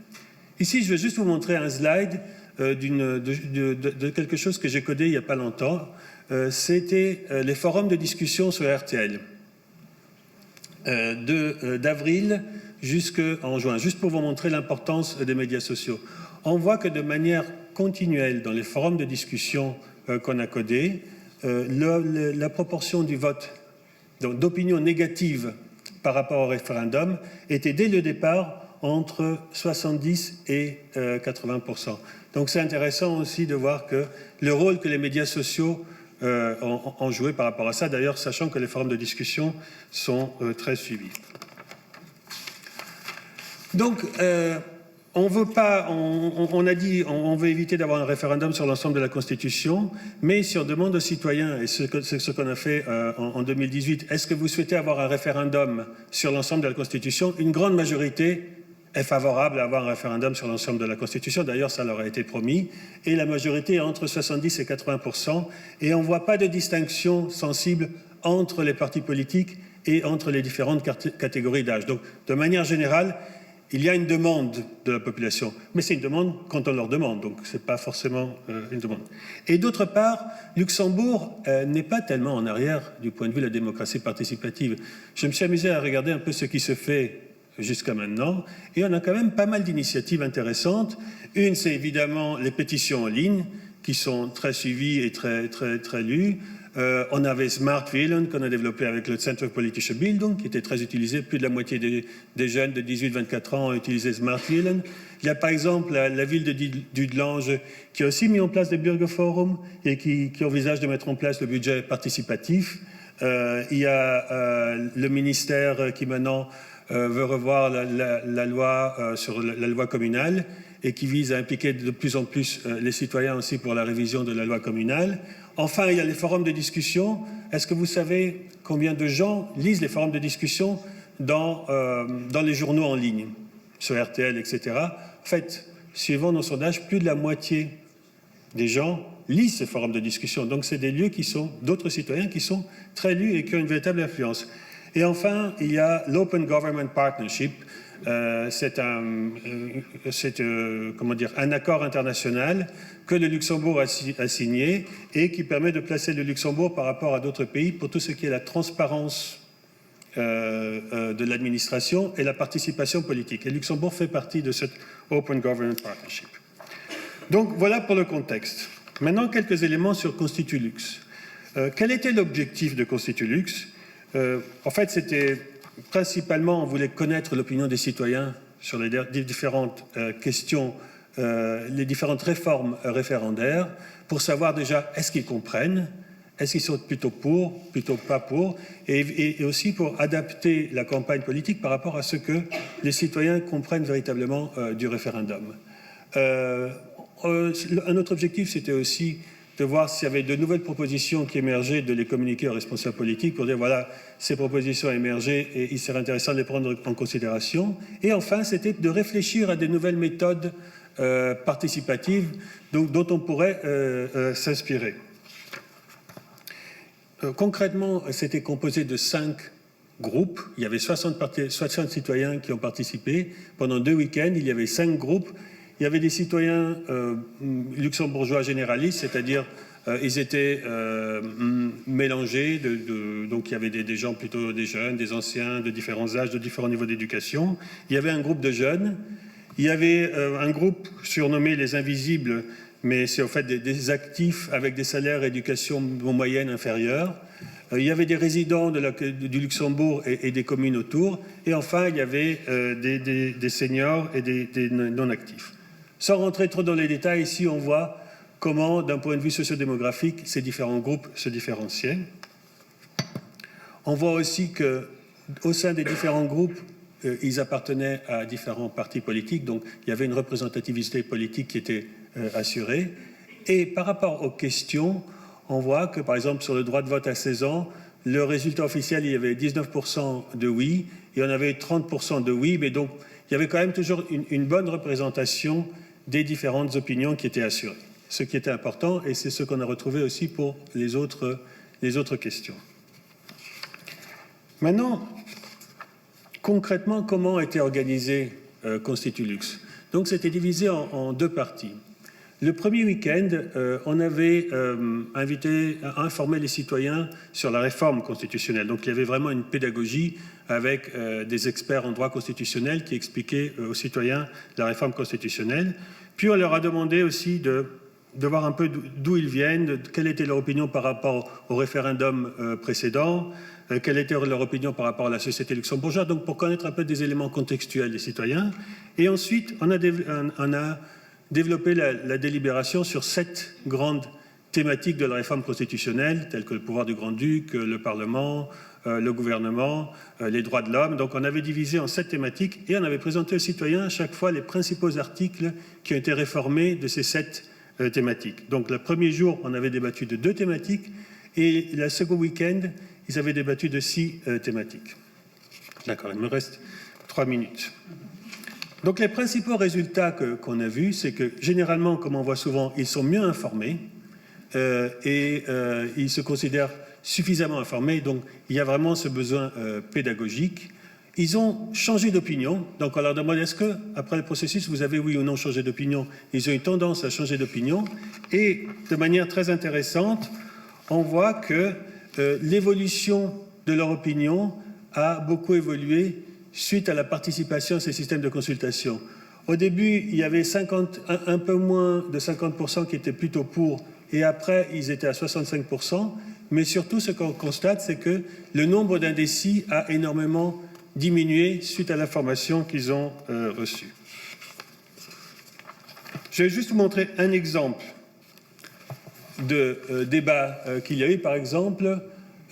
D: Ici, je vais juste vous montrer un slide de quelque chose que j'ai codé il n'y a pas longtemps. C'était les forums de discussion sur RTL d'avril jusqu'en juin, juste pour vous montrer l'importance des médias sociaux. On voit que de manière continuelle, dans les forums de discussion qu'on a codés, la proportion du vote, d'opinion négative par rapport au référendum, était dès le départ entre 70 et 80%. Donc c'est intéressant aussi de voir que le rôle que les médias sociaux ont joué par rapport à ça, d'ailleurs sachant que les forums de discussion sont très suivis. Donc on veut pas, on a dit on veut éviter d'avoir un référendum sur l'ensemble de la Constitution, mais si on demande aux citoyens, et c'est ce qu'on a fait en 2018, est-ce que vous souhaitez avoir un référendum sur l'ensemble de la Constitution? Une grande majorité est favorable à avoir un référendum sur l'ensemble de la Constitution. D'ailleurs, ça leur a été promis. Et la majorité est entre 70 et 80%. Et on ne voit pas de distinction sensible entre les partis politiques et entre les différentes catégories d'âge. Donc, de manière générale, il y a une demande de la population. Mais c'est une demande quand on leur demande. Donc, ce n'est pas forcément une demande. Et d'autre part, Luxembourg n'est pas tellement en arrière du point de vue de la démocratie participative. Je me suis amusé à regarder un peu ce qui se fait jusqu'à maintenant, et on a quand même pas mal d'initiatives intéressantes. Une, c'est évidemment les pétitions en ligne, qui sont très suivies et très, très, très lues. On avait Smart Wählen, qu'on a développé avec le Center for Politische Bildung, qui était très utilisé. Plus de la moitié des jeunes de 18-24 ans ont utilisé Smart Wählen. Il y a par exemple la ville de Dudelange, qui a aussi mis en place des Bürgerforum et qui envisage de mettre en place le budget participatif. Il y a le ministère qui maintenant veut revoir la loi sur la loi communale. et qui vise à impliquer de plus en plus les citoyens aussi pour la révision de la loi communale. Enfin, il y a les forums de discussion. Est-ce que vous savez combien de gens lisent les forums de discussion dans les journaux en ligne, sur RTL, etc. En fait, suivant nos sondages, plus de la moitié des gens lisent ces forums de discussion. Donc, c'est des lieux qui sont d'autres citoyens qui sont très lus et qui ont une véritable influence. Et enfin, il y a l'Open Government Partnership. C'est un accord international que le Luxembourg a signé et qui permet de placer le Luxembourg par rapport à d'autres pays pour tout ce qui est la transparence de l'administration et la participation politique. Et Luxembourg fait partie de cet Open Government Partnership. Donc voilà pour le contexte. Maintenant, quelques éléments sur Constitulux. Quel était l'objectif de Constitulux? En fait, c'était principalement, on voulait connaître l'opinion des citoyens sur les différentes questions, les différentes réformes référendaires, pour savoir déjà, est-ce qu'ils comprennent, est-ce qu'ils sont plutôt pour, plutôt pas pour, et aussi pour adapter la campagne politique par rapport à ce que les citoyens comprennent véritablement du référendum. Un autre objectif, c'était aussi de voir s'il y avait de nouvelles propositions qui émergeaient, de les communiquer aux responsables politiques pour dire voilà, ces propositions ont émergé et il serait intéressant de les prendre en considération. Et enfin, c'était de réfléchir à des nouvelles méthodes participatives dont on pourrait s'inspirer. Concrètement, c'était composé de 5 groupes. Il y avait 60 citoyens qui ont participé. Pendant 2 week-ends, il y avait 5 groupes. Il y avait des citoyens luxembourgeois généralistes, c'est-à-dire ils étaient mélangés, donc il y avait des gens plutôt des jeunes, des anciens, de différents âges, de différents niveaux d'éducation. Il y avait un groupe de jeunes, il y avait un groupe surnommé les Invisibles, mais c'est en fait des actifs avec des salaires et éducation moyenne inférieure. Il y avait des résidents du Luxembourg et des communes autour. Et enfin, il y avait des seniors et des non-actifs. Sans rentrer trop dans les détails, ici, on voit comment, d'un point de vue sociodémographique, ces différents groupes se différenciaient. On voit aussi qu'au sein des différents groupes, ils appartenaient à différents partis politiques, donc il y avait une représentativité politique qui était assurée. Et par rapport aux questions, on voit que, par exemple, sur le droit de vote à 16 ans, le résultat officiel, il y avait 19% de oui, et on avait 30% de oui, mais donc il y avait quand même toujours une bonne représentation des différentes opinions qui étaient assurées. Ce qui était important, et c'est ce qu'on a retrouvé aussi pour les autres questions. Maintenant, concrètement, comment était organisé Constitulux? Donc, c'était divisé en 2 parties. Le premier week-end, on avait informé les citoyens sur la réforme constitutionnelle. Donc, il y avait vraiment une pédagogie avec des experts en droit constitutionnel qui expliquaient aux citoyens la réforme constitutionnelle. Puis, on leur a demandé aussi de voir un peu d'où ils viennent, quelle était leur opinion par rapport au référendum précédent, quelle était leur opinion par rapport à la société luxembourgeoise, donc pour connaître un peu des éléments contextuels des citoyens. Et ensuite, on a développer la délibération sur 7 grandes thématiques de la réforme constitutionnelle, telles que le pouvoir du grand-duc, le Parlement, le gouvernement, les droits de l'homme. Donc on avait divisé en 7 thématiques et on avait présenté aux citoyens à chaque fois les principaux articles qui ont été réformés de ces 7 thématiques. Donc le premier jour, on avait débattu de 2 thématiques et le second week-end, ils avaient débattu de 6 thématiques. D'accord, il me reste 3 minutes. Donc les principaux résultats qu'on a vus, c'est que généralement, comme on voit souvent, ils sont mieux informés et ils se considèrent suffisamment informés. Donc il y a vraiment ce besoin pédagogique. Ils ont changé d'opinion. Donc on leur demande est-ce que, après le processus, vous avez oui ou non changé d'opinion? Ils ont eu tendance à changer d'opinion. Et de manière très intéressante, on voit que l'évolution de leur opinion a beaucoup évolué suite à la participation à ces systèmes de consultation. Au début, il y avait un peu moins de 50% qui étaient plutôt pour, et après, ils étaient à 65%. Mais surtout, ce qu'on constate, c'est que le nombre d'indécis a énormément diminué suite à l'information qu'ils ont reçue. Je vais juste vous montrer un exemple de débat qu'il y a eu. Par exemple,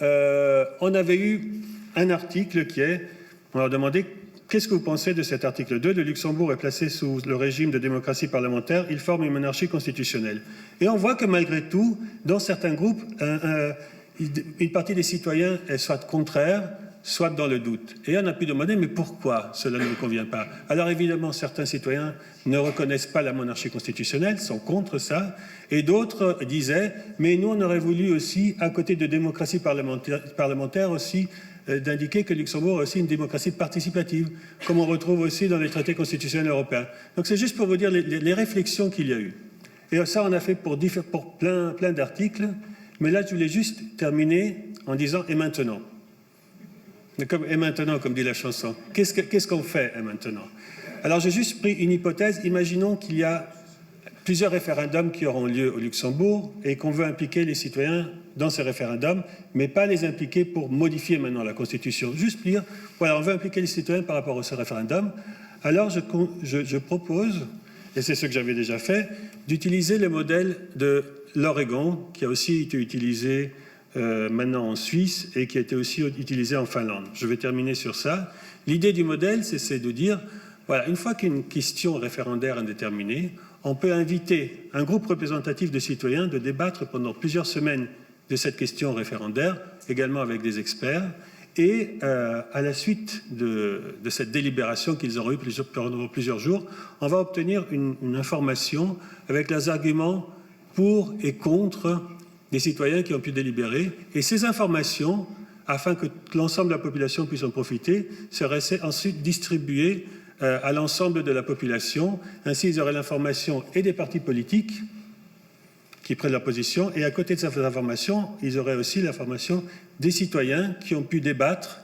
D: on avait eu un article qui est... On leur demandait qu'est-ce que vous pensez de cet article 2 ? Le Luxembourg est placé sous le régime de démocratie parlementaire, il forme une monarchie constitutionnelle. Et on voit que malgré tout, dans certains groupes, une partie des citoyens est soit contraire, soit dans le doute. Et on a pu demander, mais pourquoi cela ne nous convient pas ? Alors évidemment, certains citoyens ne reconnaissent pas la monarchie constitutionnelle, sont contre ça, et d'autres disaient, mais nous on aurait voulu aussi, à côté de démocratie parlementaire aussi, d'indiquer que Luxembourg a aussi une démocratie participative, comme on retrouve aussi dans les traités constitutionnels européens. Donc c'est juste pour vous dire les réflexions qu'il y a eu. Et ça, on a fait pour plein d'articles, mais là, je voulais juste terminer en disant « et maintenant ?» Et maintenant, comme dit la chanson, qu'est-ce qu'on fait et maintenant? Alors j'ai juste pris une hypothèse. Imaginons qu'il y a plusieurs référendums qui auront lieu au Luxembourg et qu'on veut impliquer les citoyens dans ces référendums, mais pas les impliquer pour modifier maintenant la Constitution. Juste dire, voilà, on veut impliquer les citoyens par rapport à ce référendum. Alors je propose, et c'est ce que j'avais déjà fait, d'utiliser le modèle de l'Oregon, qui a aussi été utilisé maintenant en Suisse et qui a été aussi utilisé en Finlande. Je vais terminer sur ça. L'idée du modèle, c'est de dire, voilà, une fois qu'une question référendaire est déterminée, on peut inviter un groupe représentatif de citoyens de débattre pendant plusieurs semaines de cette question référendaire, également avec des experts, et à la suite de cette délibération qu'ils auront eue pendant plusieurs jours, on va obtenir une information avec les arguments pour et contre des citoyens qui ont pu délibérer. Et ces informations, afin que l'ensemble de la population puisse en profiter, seraient ensuite distribuées à l'ensemble de la population. Ainsi, ils auraient l'information et des partis politiques qui prennent leur position, et à côté de cette information, ils auraient aussi l'information des citoyens qui ont pu débattre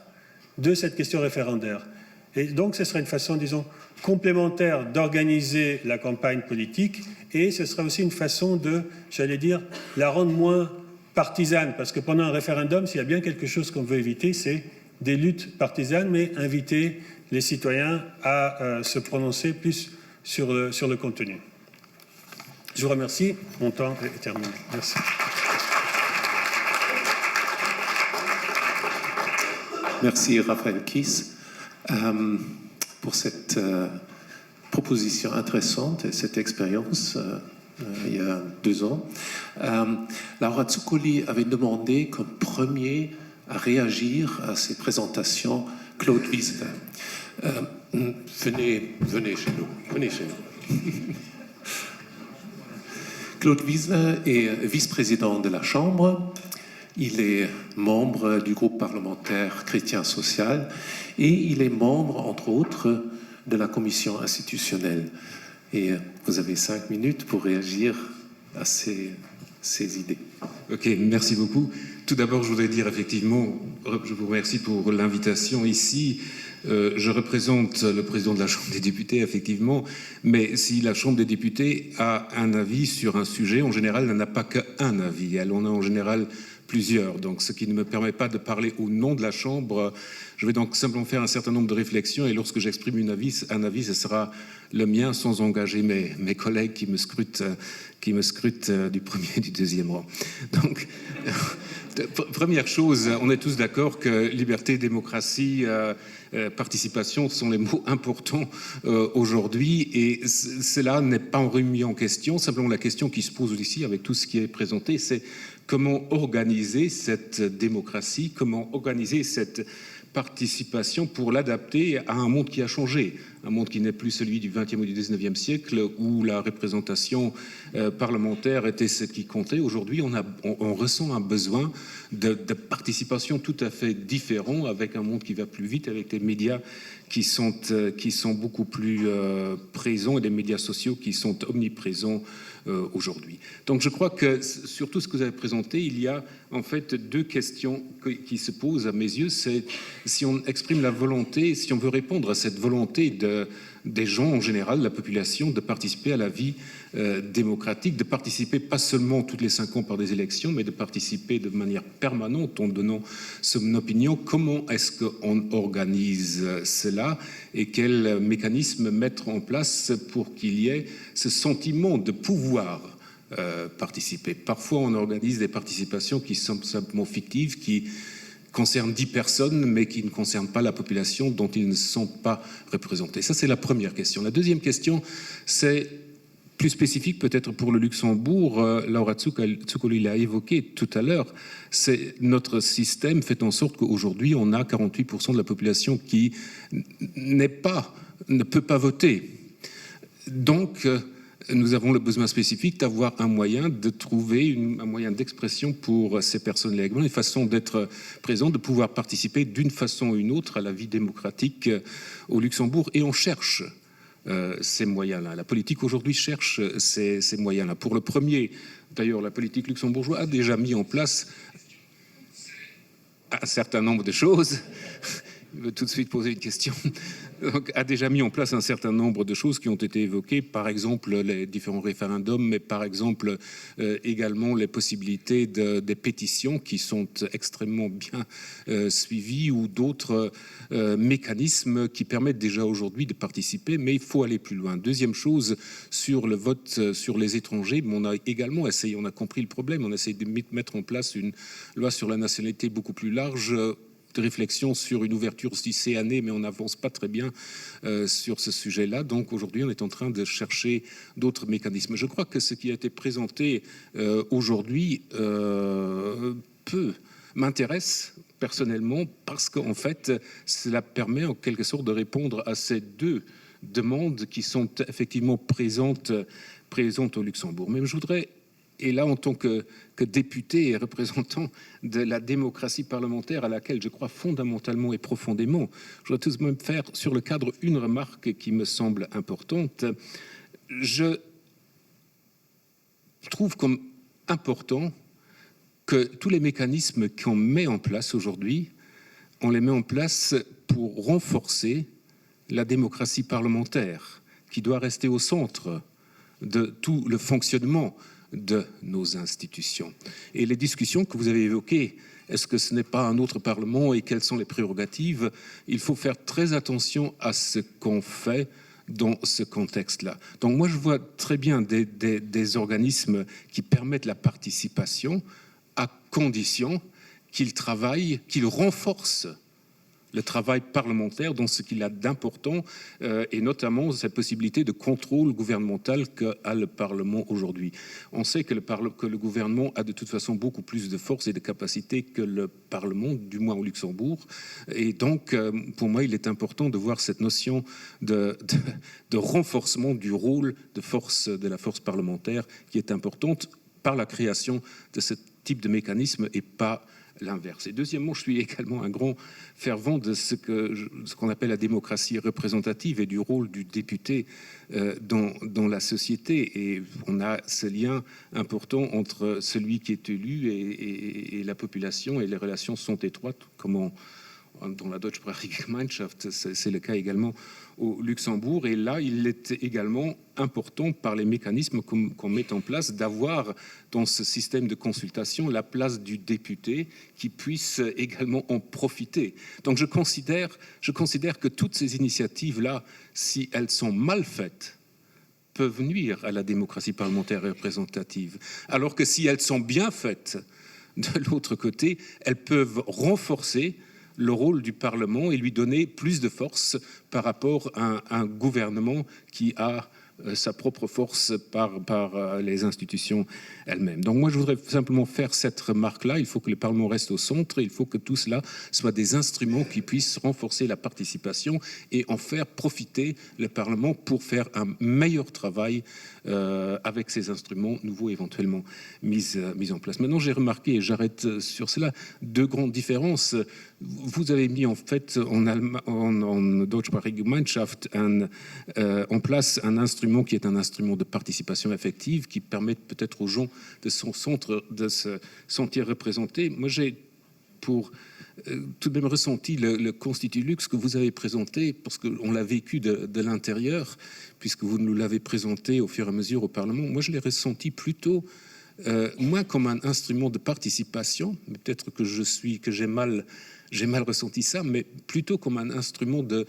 D: de cette question référendaire. Et donc, ce serait une façon, disons, complémentaire d'organiser la campagne politique, et ce serait aussi une façon de, j'allais dire, la rendre moins partisane, parce que pendant un référendum, s'il y a bien quelque chose qu'on veut éviter, c'est des luttes partisanes, mais inviter les citoyens à se prononcer plus sur le contenu. Je vous remercie, mon temps est terminé. Merci.
B: Merci Raphaël Kiss pour cette proposition intéressante et cette expérience il y a 2 ans. Laura Zuccoli avait demandé comme premier à réagir à ces présentations Claude Wieseler. Venez chez nous. Claude Wieseler est vice-président de la Chambre. Il est membre du groupe parlementaire chrétien-social et il est membre, entre autres, de la commission institutionnelle. Et vous avez 5 minutes pour réagir à ces idées.
E: Ok, merci beaucoup. Tout d'abord, je voudrais dire effectivement, je vous remercie pour l'invitation ici. Je représente le président de la Chambre des députés, effectivement, mais si la Chambre des députés a un avis sur un sujet, en général, elle n'a pas qu'un avis. Elle en a en général plusieurs. Donc, ce qui ne me permet pas de parler au nom de la Chambre. Je vais donc simplement faire un certain nombre de réflexions et lorsque j'exprime un avis, ce sera le mien sans engager mes collègues qui me scrutent du premier et du deuxième rang. Donc, première chose, on est tous d'accord que liberté, démocratie, participation sont les mots importants aujourd'hui et cela n'est pas remis en question. Simplement, la question qui se pose ici avec tout ce qui est présenté, c'est comment organiser cette démocratie, comment organiser cette participation pour l'adapter à un monde qui a changé, un monde qui n'est plus celui du XXe ou du XIXe siècle où la représentation parlementaire était ce qui comptait. Aujourd'hui, on ressent un besoin de participation tout à fait différent avec un monde qui va plus vite, avec des médias qui sont beaucoup plus présents et des médias sociaux qui sont omniprésents aujourd'hui. Donc je crois que sur tout ce que vous avez présenté, il y a en fait 2 questions qui se posent à mes yeux. C'est si on exprime la volonté, si on veut répondre à cette volonté des gens en général, la population, de participer à la vie démocratique, de participer pas seulement toutes les 5 ans par des élections, mais de participer de manière permanente en donnant son opinion. Comment est-ce qu'on organise cela et quels mécanismes mettre en place pour qu'il y ait ce sentiment de pouvoir participer. Parfois, on organise des participations qui sont simplement fictives, qui concernent 10 personnes, mais qui ne concernent pas la population dont ils ne sont pas représentés. Ça, c'est la première question. La deuxième question, c'est plus spécifique peut-être pour le Luxembourg. Laura Zuccoli l'a évoqué tout à l'heure. C'est notre système fait en sorte qu'aujourd'hui, on a 48% de la population qui ne peut pas voter. Donc, nous avons le besoin spécifique d'avoir un moyen de trouver un moyen d'expression pour ces personnes-là, une façon d'être présent, de pouvoir participer d'une façon ou une autre à la vie démocratique au Luxembourg. Et on cherche ces moyens-là. La politique aujourd'hui cherche ces moyens-là. Pour le premier, d'ailleurs, la politique luxembourgeoise a déjà mis en place un certain nombre de choses. Il veut tout de suite poser une question. Donc, a déjà mis en place un certain nombre de choses qui ont été évoquées, par exemple les différents référendums, mais par exemple également les possibilités des pétitions qui sont extrêmement bien suivies, ou d'autres mécanismes qui permettent déjà aujourd'hui de participer, mais il faut aller plus loin. Deuxième chose, sur le vote sur les étrangers, on a également essayé, on a compris le problème, on a essayé de mettre en place une loi sur la nationalité beaucoup plus large, de réflexion sur une ouverture d'ici année, mais on n'avance pas très bien sur ce sujet-là. Donc aujourd'hui, on est en train de chercher d'autres mécanismes. Je crois que ce qui a été présenté aujourd'hui m'intéresse personnellement, parce qu'en fait, cela permet en quelque sorte de répondre à ces deux demandes qui sont effectivement présentes au Luxembourg. Même je voudrais, et là, en tant que député et représentant de la démocratie parlementaire à laquelle je crois fondamentalement et profondément, je voudrais tout de même faire sur le cadre une remarque qui me semble importante. Je trouve comme important que tous les mécanismes qu'on met en place aujourd'hui, on les met en place pour renforcer la démocratie parlementaire, qui doit rester au centre de tout le fonctionnement de nos institutions. Et les discussions que vous avez évoquées, est-ce que ce n'est pas un autre Parlement et quelles sont les prérogatives? Il faut faire très attention à ce qu'on fait dans ce contexte-là. Donc moi, je vois très bien des organismes qui permettent la participation à condition qu'ils travaillent, qu'ils renforcent le travail parlementaire dans ce qu'il a d'important, et notamment cette possibilité de contrôle gouvernemental qu'a le Parlement aujourd'hui. On sait que le gouvernement a de toute façon beaucoup plus de force et de capacité que le Parlement, du moins au Luxembourg. Et donc, pour moi, il est important de voir cette notion de renforcement du rôle de la force parlementaire, qui est importante par la création de ce type de mécanisme et pas l'inverse. Et deuxièmement, je suis également un grand fervent de ce qu'on appelle la démocratie représentative et du rôle du député dans la société. Et on a ce lien important entre celui qui est élu et la population, et les relations sont étroites, comme dans la Deutschsprachige Gemeinschaft, c'est le cas également au Luxembourg. Et là, il est également important, par les mécanismes qu'on met en place, d'avoir dans ce système de consultation la place du député qui puisse également en profiter. Donc je considère que toutes ces initiatives-là, si elles sont mal faites, peuvent nuire à la démocratie parlementaire représentative. Alors que si elles sont bien faites, de l'autre côté, elles peuvent renforcer le rôle du Parlement et lui donner plus de force par rapport à un gouvernement qui a sa propre force par les institutions elles-mêmes. Donc moi, je voudrais simplement faire cette remarque-là. Il faut que le Parlement reste au centre. Il faut que tout cela soit des instruments qui puissent renforcer la participation et en faire profiter le Parlement pour faire un meilleur travail avec ces instruments nouveaux éventuellement mis en place. Maintenant, j'ai remarqué, et j'arrête sur cela, deux grandes différences. Vous avez mis en fait en Deutschsprachige Gemeinschaft en place un instrument qui est un instrument de participation effective qui permet peut-être aux gens de son centre de se sentir représentés. Moi, j'ai tout de même ressenti le Constitulux que vous avez présenté, parce qu'on l'a vécu de l'intérieur, puisque vous nous l'avez présenté au fur et à mesure au Parlement. Moi, je l'ai ressenti plutôt moins comme un instrument de participation, peut-être que j'ai mal ressenti ça, mais plutôt comme un instrument de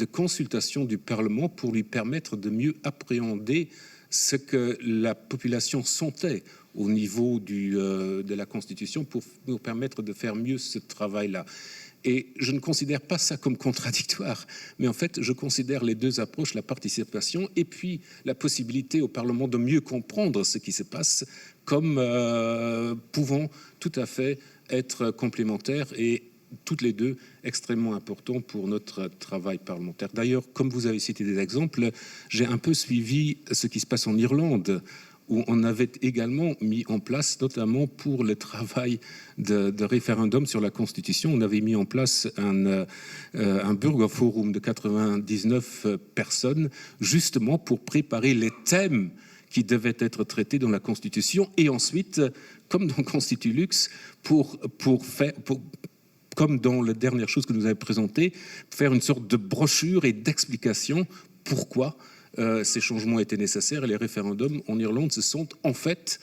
E: consultation du Parlement pour lui permettre de mieux appréhender ce que la population sentait au niveau de la Constitution pour nous permettre de faire mieux ce travail-là. Et je ne considère pas ça comme contradictoire, mais en fait, je considère les deux approches, la participation et puis la possibilité au Parlement de mieux comprendre ce qui se passe, comme pouvant tout à fait être complémentaires et toutes les deux extrêmement importants pour notre travail parlementaire. D'ailleurs, comme vous avez cité des exemples, j'ai un peu suivi ce qui se passe en Irlande, où on avait également mis en place, notamment pour le travail de référendum sur la Constitution, on avait mis en place un Bürgerforum de 99 personnes, justement pour préparer les thèmes qui devaient être traités dans la Constitution, et ensuite, comme dans Constitulux, comme dans la dernière chose que nous avez présentée, faire une sorte de brochure et d'explication pourquoi ces changements étaient nécessaires. Et les référendums en Irlande se sont en fait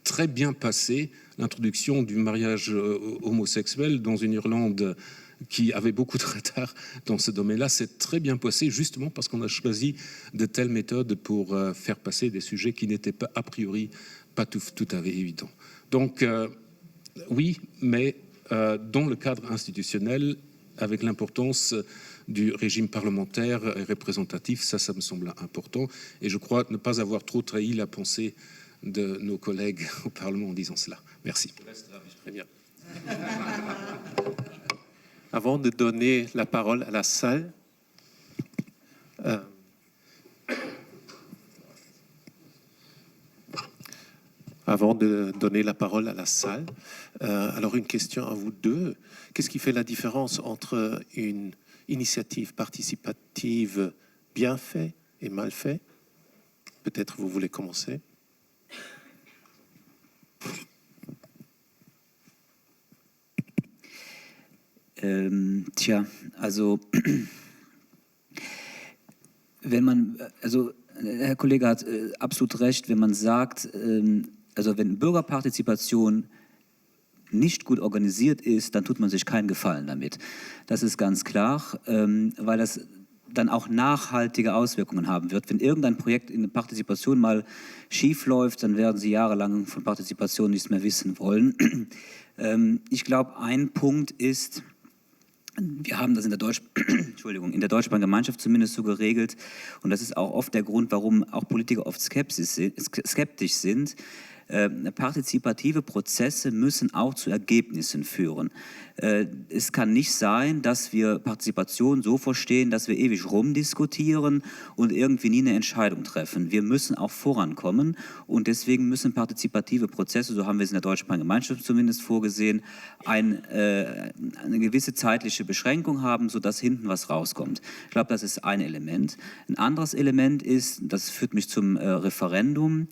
E: très bien passés. L'introduction du mariage homosexuel dans une Irlande qui avait beaucoup de retard dans ce domaine-là, s'est très bien passé, justement parce qu'on a choisi de telles méthodes pour faire passer des sujets qui n'étaient pas, a priori, pas tout à fait évidents. Donc, oui, mais dans le cadre institutionnel, avec l'importance du régime parlementaire et représentatif, ça me semble important. Et je crois ne pas avoir trop trahi la pensée de nos collègues au Parlement en disant cela. Merci.
B: Très bien. Avant de donner la parole à la salle, alors une question à vous deux. Qu'est-ce qui fait la différence entre une initiative participative bien faite et mal faite? Peut-être vous voulez commencer.
C: Also Herr Kollege hat absolut recht, wenn man sagt, also wenn Bürgerpartizipation nicht gut organisiert ist, dann tut man sich keinen Gefallen damit. Das ist ganz klar, weil das dann auch nachhaltige Auswirkungen haben wird. Wenn irgendein Projekt in der Partizipation mal schief läuft, dann werden Sie jahrelang von Partizipation nichts mehr wissen wollen. Ich glaube, ein Punkt ist, wir haben das in der deutschsprachigen Gemeinschaft zumindest so geregelt, und das ist auch oft der Grund, warum auch Politiker oft skeptisch sind. Partizipative Prozesse müssen auch zu Ergebnissen führen. Es kann nicht sein, dass wir Partizipation so verstehen, dass wir ewig rumdiskutieren und irgendwie nie eine Entscheidung treffen. Wir müssen auch vorankommen, und deswegen müssen partizipative Prozesse, so haben wir es in der deutschsprachigen Gemeinschaft zumindest vorgesehen, eine gewisse zeitliche Beschränkung haben, sodass hinten was rauskommt. Ich glaube, das ist ein Element. Ein anderes Element ist, das führt mich zum Referendum,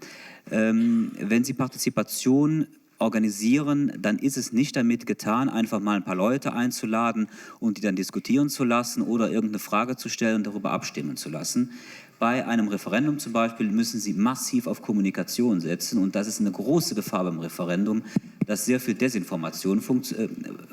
C: wenn Sie Partizipation organisieren, dann ist es nicht damit getan, einfach mal ein paar Leute einzuladen und die dann diskutieren zu lassen oder irgendeine Frage zu stellen und darüber abstimmen zu lassen. Bei einem Referendum zum Beispiel müssen Sie massiv auf Kommunikation setzen, und das ist eine große Gefahr beim Referendum, dass sehr viel Desinformation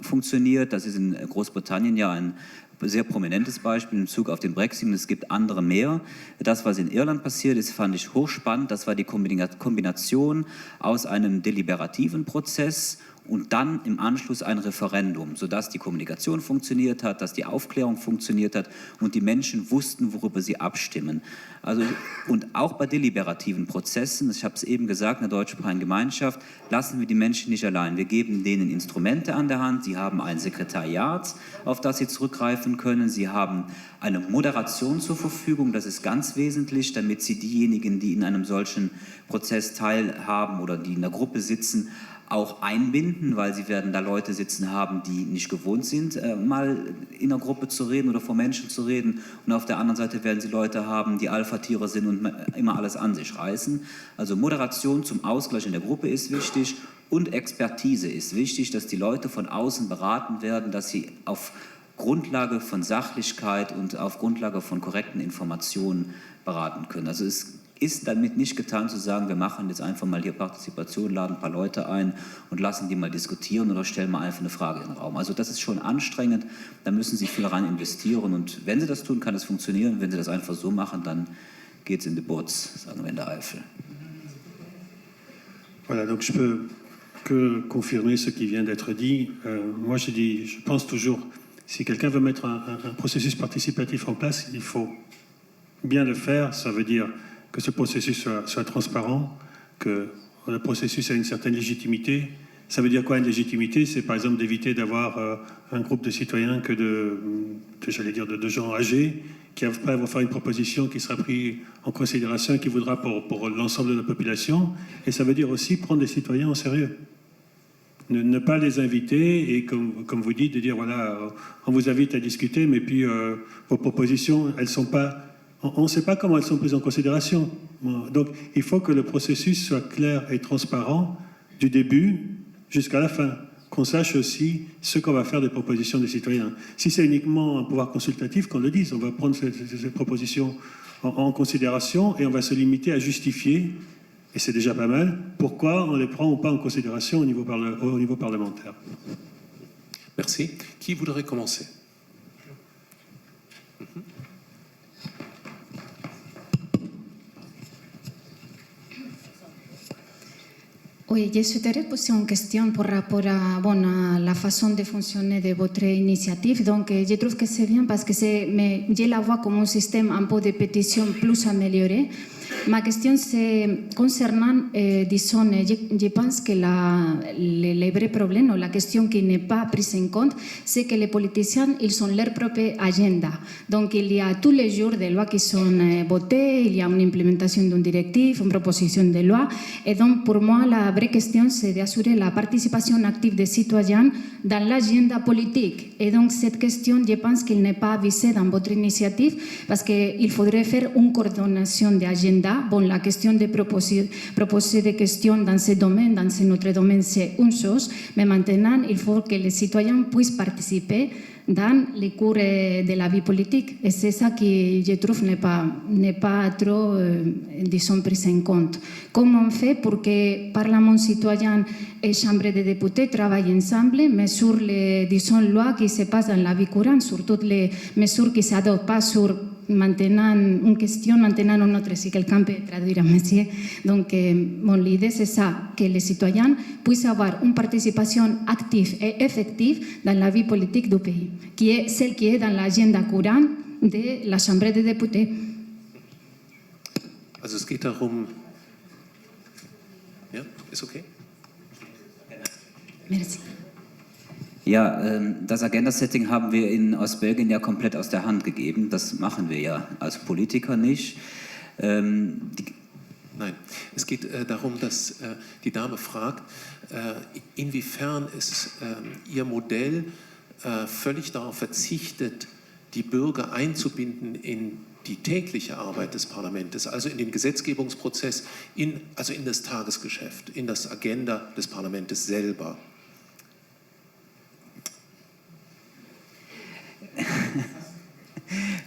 C: funktioniert. Das ist in Großbritannien ja ein sehr prominentes Beispiel in Bezug auf den Brexit, und es gibt andere mehr. Das, was in Irland passiert ist, fand ich hochspannend. Das war die Kombination aus einem deliberativen Prozess und dann im Anschluss ein Referendum, sodass die Kommunikation funktioniert hat, dass die Aufklärung funktioniert hat und die Menschen wussten, worüber sie abstimmen. Also, und auch bei deliberativen Prozessen, ich habe es eben gesagt, in der deutschsprachigen Gemeinschaft, lassen wir die Menschen nicht allein. Wir geben denen Instrumente an der Hand, sie haben ein Sekretariat, auf das sie zurückgreifen können, sie haben eine Moderation zur Verfügung, das ist ganz wesentlich, damit sie diejenigen, die in einem solchen Prozess teilhaben oder die in der Gruppe sitzen, auch einbinden, weil sie werden da Leute sitzen haben, die nicht gewohnt sind, mal in einer Gruppe zu reden oder vor Menschen zu reden. Und auf der anderen Seite werden sie Leute haben, die Alpha-Tiere sind und immer alles an sich reißen. Also Moderation zum Ausgleich in der Gruppe ist wichtig, und Expertise ist wichtig, dass die Leute von außen beraten werden, dass sie auf Grundlage von Sachlichkeit und auf Grundlage von korrekten Informationen beraten können. Also es ist damit nicht getan zu sagen, wir machen jetzt einfach mal hier Partizipation, laden ein paar Leute ein und lassen die mal diskutieren oder stellen mal einfach eine Frage in den Raum. Also das ist schon anstrengend, da müssen Sie viel rein investieren, und wenn Sie das tun, kann es funktionieren. Wenn Sie das einfach so machen, dann geht es in die Butz, sagen wir in der Eifel.
D: Voilà, donc je peux que confirmer ce qui vient d'être dit. Moi, je pense toujours, si quelqu'un veut mettre un processus participatif en place, il faut bien le faire. Ça veut dire que ce processus soit transparent, que le processus a une certaine légitimité. Ça veut dire quoi, une légitimité? C'est par exemple d'éviter d'avoir un groupe de citoyens que de gens âgés qui après vont faire une proposition qui sera prise en considération et qui voudra pour l'ensemble de la population. Et ça veut dire aussi prendre les citoyens au sérieux. Ne pas les inviter et, comme vous dites, de dire, voilà, on vous invite à discuter, mais puis vos propositions, elles sont pas... On ne sait pas comment elles sont prises en considération. Donc, il faut que le processus soit clair et transparent du début jusqu'à la fin, qu'on sache aussi ce qu'on va faire des propositions des citoyens. Si c'est uniquement un pouvoir consultatif, qu'on le dise, on va prendre ces propositions en considération et on va se limiter à justifier, et c'est déjà pas mal, pourquoi on les prend ou pas en considération au niveau parlementaire.
B: Merci. Qui voudrait commencer?
F: Oui, je souhaiterais poser une question par rapport à la façon de fonctionner de votre initiative. Donc, je trouve que c'est bien parce que je la vois comme un système un peu de pétition plus amélioré. Ma question, c'est concernant, disons, je pense que le vrai problème, ou la question qui n'est pas prise en compte, c'est que les politiciens, ils ont leur propre agenda. Donc, il y a tous les jours des lois qui sont votées, il y a une implémentation d'une directive, une proposition de loi. Et donc, pour moi, la vraie question, c'est d'assurer la participation active des citoyens dans l'agenda politique. Et donc, cette question, je pense qu'il n'est pas visée dans votre initiative parce qu'il faudrait faire une coordination d'agenda. Bon, la question de proposer des questions dans ce domaine, dans ce notre domaine, c'est une chose, mais maintenant, il faut que les citoyens puissent participer dans les cours de la vie politique. Et c'est ça que je trouve n'est pas trop, disons, pris en compte. Comment on fait pour que Parlement citoyen et Chambre des députés travaillent ensemble, mais sur les, disons, lois qui se passent dans la vie courante, sur toutes les mesures qui ne s'adoptent pas sur maintenant une question, maintenant une autre, si quelqu'un peut traduire à monsieur. Donc, l'idée, c'est ça, que les citoyens puissent avoir une participation active et effective dans la vie politique du pays, qui est celle qui est dans l'agenda courante de la Chambre des députés.
B: Also es geht darum... Ja, ist okay?
F: Merci.
C: Ja, das Agenda-Setting haben wir in Ostbelgien ja komplett aus der Hand gegeben. Das machen wir ja als Politiker nicht.
B: Nein, es geht darum, dass die Dame fragt, inwiefern ist Ihr Modell völlig darauf verzichtet, die Bürger einzubinden in die tägliche Arbeit des Parlaments, also in den Gesetzgebungsprozess, also in das Tagesgeschäft, in das Agenda des Parlaments selber.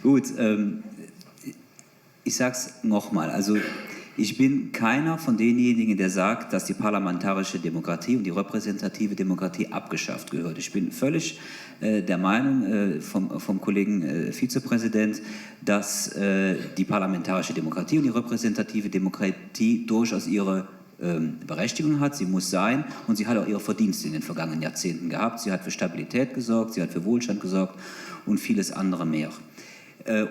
C: Gut, ich sage es nochmal. Also ich bin keiner von denjenigen, der sagt, dass die parlamentarische Demokratie und die repräsentative Demokratie abgeschafft gehört. Ich bin völlig der Meinung vom Kollegen Vizepräsident, dass die parlamentarische Demokratie und die repräsentative Demokratie durchaus ihre Berechtigung hat, sie muss sein und sie hat auch ihre Verdienste in den vergangenen Jahrzehnten gehabt. Sie hat für Stabilität gesorgt, sie hat für Wohlstand gesorgt und vieles andere mehr.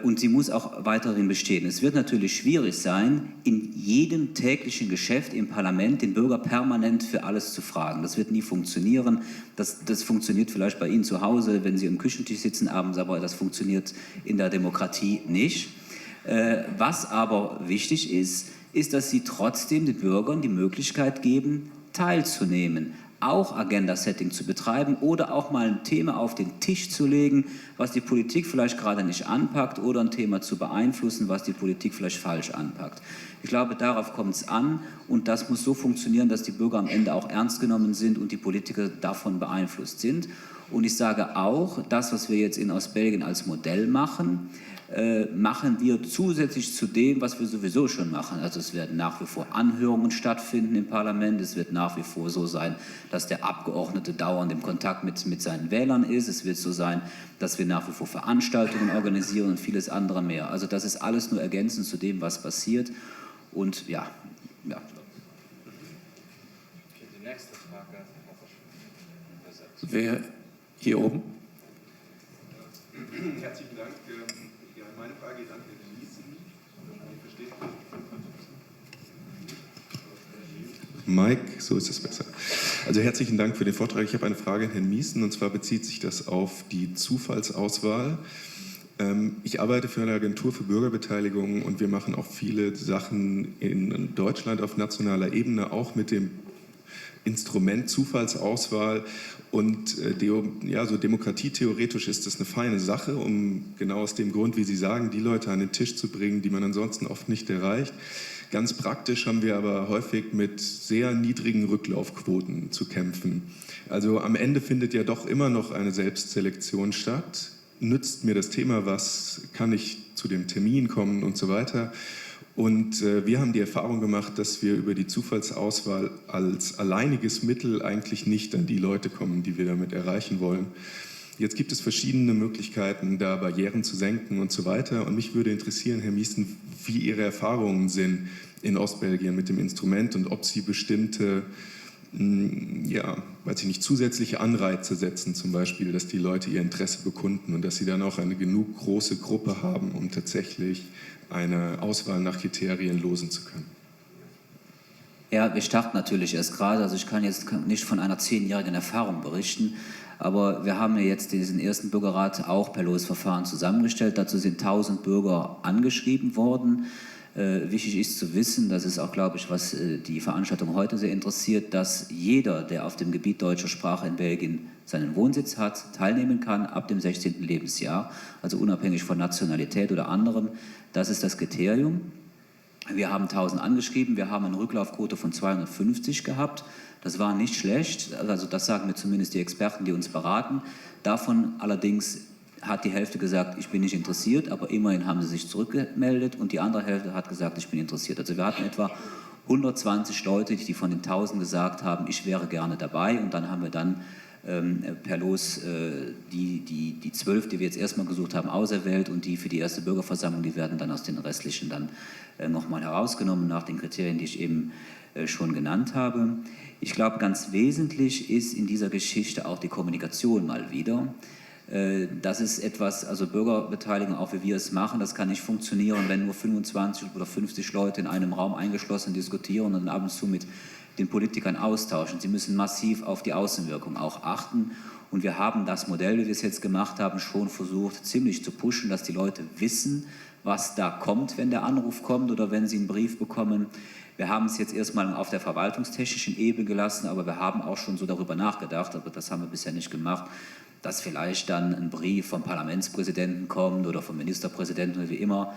C: Und sie muss auch weiterhin bestehen. Es wird natürlich schwierig sein, in jedem täglichen Geschäft im Parlament den Bürger permanent für alles zu fragen. Das wird nie funktionieren. Das funktioniert vielleicht bei Ihnen zu Hause, wenn Sie am Küchentisch sitzen abends, aber das funktioniert in der Demokratie nicht. Was aber wichtig ist, dass Sie trotzdem den Bürgern die Möglichkeit geben, teilzunehmen, auch Agenda-Setting zu betreiben oder auch mal ein Thema auf den Tisch zu legen, was die Politik vielleicht gerade nicht anpackt, oder ein Thema zu beeinflussen, was die Politik vielleicht falsch anpackt. Ich glaube, darauf kommt es an, und das muss so funktionieren, dass die Bürger am Ende auch ernst genommen sind und die Politiker davon beeinflusst sind. Und ich sage auch, das, was wir jetzt in Ostbelgien als Modell machen, machen wir zusätzlich zu dem, was wir sowieso schon machen. Also es werden nach wie vor Anhörungen stattfinden im Parlament. Es wird nach wie vor so sein, dass der Abgeordnete dauernd im Kontakt mit seinen Wählern ist. Es wird so sein, dass wir nach wie vor Veranstaltungen organisieren und vieles andere mehr. Also das ist alles nur ergänzend zu dem, was passiert. Und ja.
B: Wer hier oben?
G: Herzlichen Dank. Ja, meine Frage geht an Herrn Niesen. Mike, so ist es besser. Also herzlichen Dank für den Vortrag. Ich habe eine Frage an Herrn Miesen, und zwar bezieht sich das auf die Zufallsauswahl. Ich arbeite für eine Agentur für Bürgerbeteiligung und wir machen auch viele Sachen in Deutschland auf nationaler Ebene, auch mit dem Instrument Zufallsauswahl. Und so demokratietheoretisch ist das eine feine Sache, um genau aus dem Grund, wie Sie sagen, die Leute an den Tisch zu bringen, die man ansonsten oft nicht erreicht. Ganz praktisch haben wir aber häufig mit sehr niedrigen Rücklaufquoten zu kämpfen. Also am Ende findet ja doch immer noch eine Selbstselektion statt. Nützt mir das Thema was? Kann ich zu dem Termin kommen und so weiter? Und wir haben die Erfahrung gemacht, dass wir über die Zufallsauswahl als alleiniges Mittel eigentlich nicht an die Leute kommen, die wir damit erreichen wollen. Jetzt gibt es verschiedene Möglichkeiten, da Barrieren zu senken und so weiter. Und mich würde interessieren, Herr Miesen, wie Ihre Erfahrungen sind in Ostbelgien mit dem Instrument und ob Sie bestimmte, zusätzliche Anreize setzen, zum Beispiel, dass die Leute ihr Interesse bekunden und dass sie dann auch eine genug große Gruppe haben, um tatsächlich eine Auswahl nach Kriterien losen zu können.
C: Ja, wir starten natürlich erst gerade, also ich kann jetzt nicht von einer 10-jährigen Erfahrung berichten, aber wir haben ja jetzt diesen ersten Bürgerrat auch per Losverfahren zusammengestellt. Dazu sind 1000 Bürger angeschrieben worden. Wichtig ist zu wissen, das ist auch, glaube ich, was die Veranstaltung heute sehr interessiert, dass jeder, der auf dem Gebiet deutscher Sprache in Belgien seinen Wohnsitz hat, teilnehmen kann ab dem 16. Lebensjahr, also unabhängig von Nationalität oder anderem. Das ist das Kriterium. Wir haben 1000 angeschrieben, wir haben eine Rücklaufquote von 250 gehabt. Das war nicht schlecht, also das sagen mir zumindest die Experten, die uns beraten. Davon allerdings hat die Hälfte gesagt, ich bin nicht interessiert, aber immerhin haben sie sich zurückgemeldet und die andere Hälfte hat gesagt, ich bin interessiert. Also wir hatten etwa 120 Leute, die von den 1000 gesagt haben, ich wäre gerne dabei, und dann haben wir dann per Los die 12, die wir jetzt erstmal gesucht haben, auserwählt, und die für die erste Bürgerversammlung, die werden dann aus den restlichen dann nochmal herausgenommen nach den Kriterien, die ich eben schon genannt habe. Ich glaube, ganz wesentlich ist in dieser Geschichte auch die Kommunikation mal wieder. Das ist etwas, also Bürgerbeteiligung, auch wie wir es machen, das kann nicht funktionieren, wenn nur 25 oder 50 Leute in einem Raum eingeschlossen diskutieren und ab und zu mit den Politikern austauschen. Sie müssen massiv auf die Außenwirkung auch achten. Und wir haben das Modell, wie wir es jetzt gemacht haben, schon versucht, ziemlich zu pushen, dass die Leute wissen, was da kommt, wenn der Anruf kommt oder wenn sie einen Brief bekommen. Wir haben es jetzt erstmal auf der verwaltungstechnischen Ebene gelassen, aber wir haben auch schon so darüber nachgedacht, aber das haben wir bisher nicht gemacht, dass vielleicht dann ein Brief vom Parlamentspräsidenten kommt oder vom Ministerpräsidenten oder wie immer,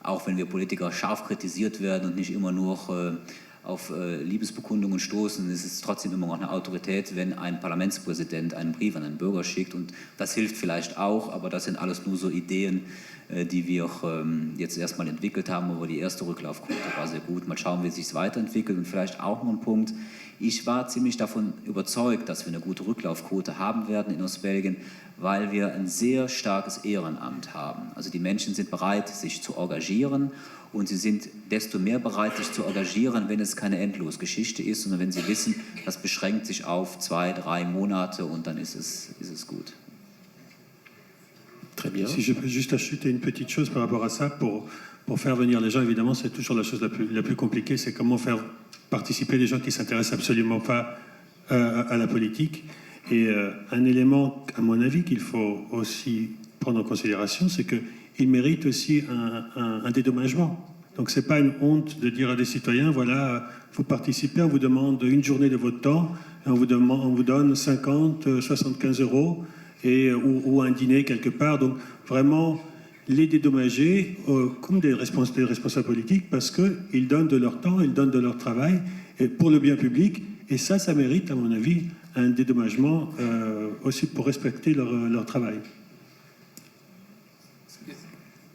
C: auch wenn wir Politiker scharf kritisiert werden und nicht immer nur auf Liebesbekundungen stoßen, ist es trotzdem immer noch eine Autorität, wenn ein Parlamentspräsident einen Brief an einen Bürger schickt, und das hilft vielleicht auch, aber das sind alles nur so Ideen, die wir jetzt erstmal entwickelt haben, aber die erste Rücklaufquote war sehr gut. Mal schauen, wie es sich weiterentwickelt. Und vielleicht auch noch ein Punkt, ich war ziemlich davon überzeugt, dass wir eine gute Rücklaufquote haben werden in Ostbelgien, weil wir ein sehr starkes Ehrenamt haben. Also die Menschen sind bereit, sich zu engagieren, und sie sind desto mehr bereit, sich zu engagieren, wenn es keine Endlosgeschichte ist, sondern wenn sie wissen, das beschränkt sich auf 2-3 Monate und dann ist es gut.
B: Très bien.
D: Si je peux juste ajouter une petite chose par rapport à ça, pour faire venir les gens, évidemment, c'est toujours la chose la plus compliquée, c'est comment faire participer des gens qui ne s'intéressent absolument pas à la politique. Et un élément, à mon avis, qu'il faut aussi prendre en considération, c'est qu'ils méritent aussi un dédommagement. Donc ce n'est pas une honte de dire à des citoyens, voilà, il faut participer, on vous demande une journée de votre temps, et on vous donne 50, 75 euros, ou un dîner quelque part. Donc vraiment les dédommager comme des responsables politiques, parce qu'ils donnent de leur temps, ils donnent de leur travail et pour le bien public. Et ça mérite, à mon avis, un dédommagement aussi pour respecter leur travail.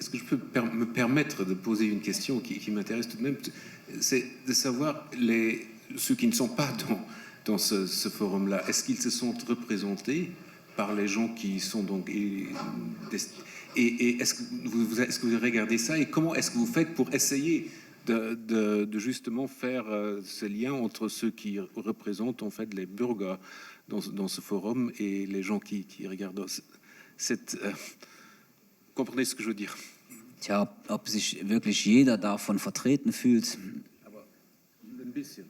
G: Est-ce que je peux me permettre de poser une question qui m'intéresse tout de même? C'est de savoir ceux qui ne sont pas dans ce forum-là, est-ce qu'ils se sont représentés par les gens qui sont donc... Et est-ce que vous regardez ça, et comment est-ce que vous faites pour essayer
E: de justement faire ce lien entre ceux qui représentent en fait les Bürger dans ce forum et les gens qui regardent. Comprenez ce que je veux dire?
C: Tja, ob sich wirklich jeder davon vertreten fühlt.
E: Aber ein bisschen.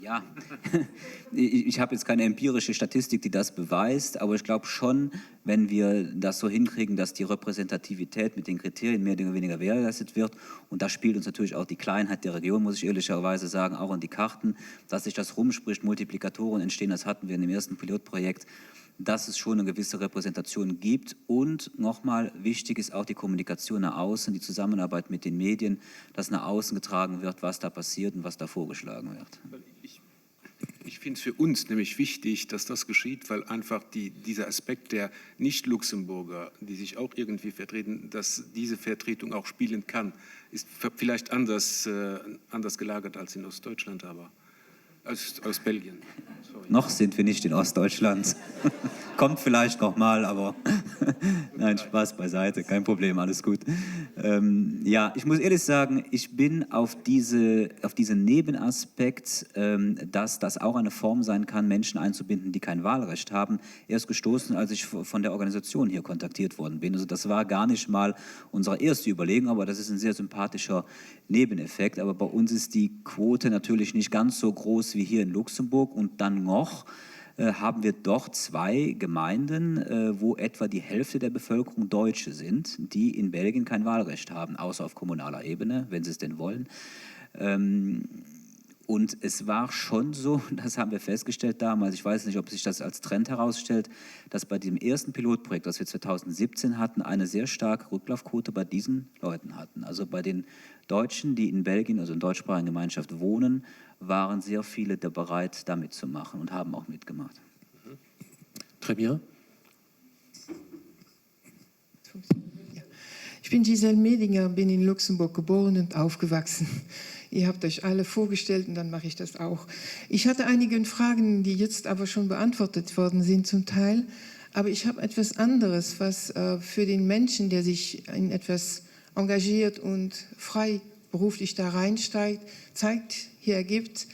C: Ja, ich habe jetzt keine empirische Statistik, die das beweist, aber ich glaube schon, wenn wir das so hinkriegen, dass die Repräsentativität mit den Kriterien mehr oder weniger gewährleistet wird, und da spielt uns natürlich auch die Kleinheit der Region, muss ich ehrlicherweise sagen, auch in die Karten, dass sich das rumspricht, Multiplikatoren entstehen, das hatten wir in dem ersten Pilotprojekt, dass es schon eine gewisse Repräsentation gibt. Und nochmal, wichtig ist auch die Kommunikation nach außen, die Zusammenarbeit mit den Medien, dass nach außen getragen wird, was da passiert und was da vorgeschlagen wird.
E: Ich finde es für uns nämlich wichtig, dass das geschieht, weil einfach dieser Aspekt der Nicht-Luxemburger, die sich auch irgendwie vertreten, dass diese Vertretung auch spielen kann, ist vielleicht anders gelagert als in Ostdeutschland, aber aus Belgien. Sorry.
C: Noch sind wir nicht in Ostdeutschland. Kommt vielleicht noch mal, aber nein, Spaß beiseite, kein Problem, alles gut. Ja, ich muss ehrlich sagen, ich bin auf diesen Nebenaspekt, dass das auch eine Form sein kann, Menschen einzubinden, die kein Wahlrecht haben, erst gestoßen, als ich von der Organisation hier kontaktiert worden bin. Also das war gar nicht mal unsere erste Überlegung, aber das ist ein sehr sympathischer Nebeneffekt. Aber bei uns ist die Quote natürlich nicht ganz so groß wie hier in Luxemburg, und dann noch haben wir doch 2 Gemeinden, wo etwa die Hälfte der Bevölkerung Deutsche sind, die in Belgien kein Wahlrecht haben, außer auf kommunaler Ebene, wenn sie es denn wollen. Und es war schon so, das haben wir festgestellt damals, ich weiß nicht, ob sich das als Trend herausstellt, dass bei dem ersten Pilotprojekt, das wir 2017 hatten, eine sehr starke Rücklaufquote bei diesen Leuten hatten. Also bei den Deutschen, die in Belgien, also in der deutschsprachigen Gemeinschaft wohnen, waren sehr viele da bereit, da mitzumachen und haben auch mitgemacht.
B: Très bien.
H: Ich bin Giselle Medinger, bin in Luxemburg geboren und aufgewachsen. Ihr habt euch alle vorgestellt und dann mache ich das auch. Ich hatte einige Fragen, die jetzt aber schon beantwortet worden sind zum Teil. Aber ich habe etwas anderes, was für den Menschen, der sich in etwas engagiert und frei beruflich da reinsteigt, hier ergibt.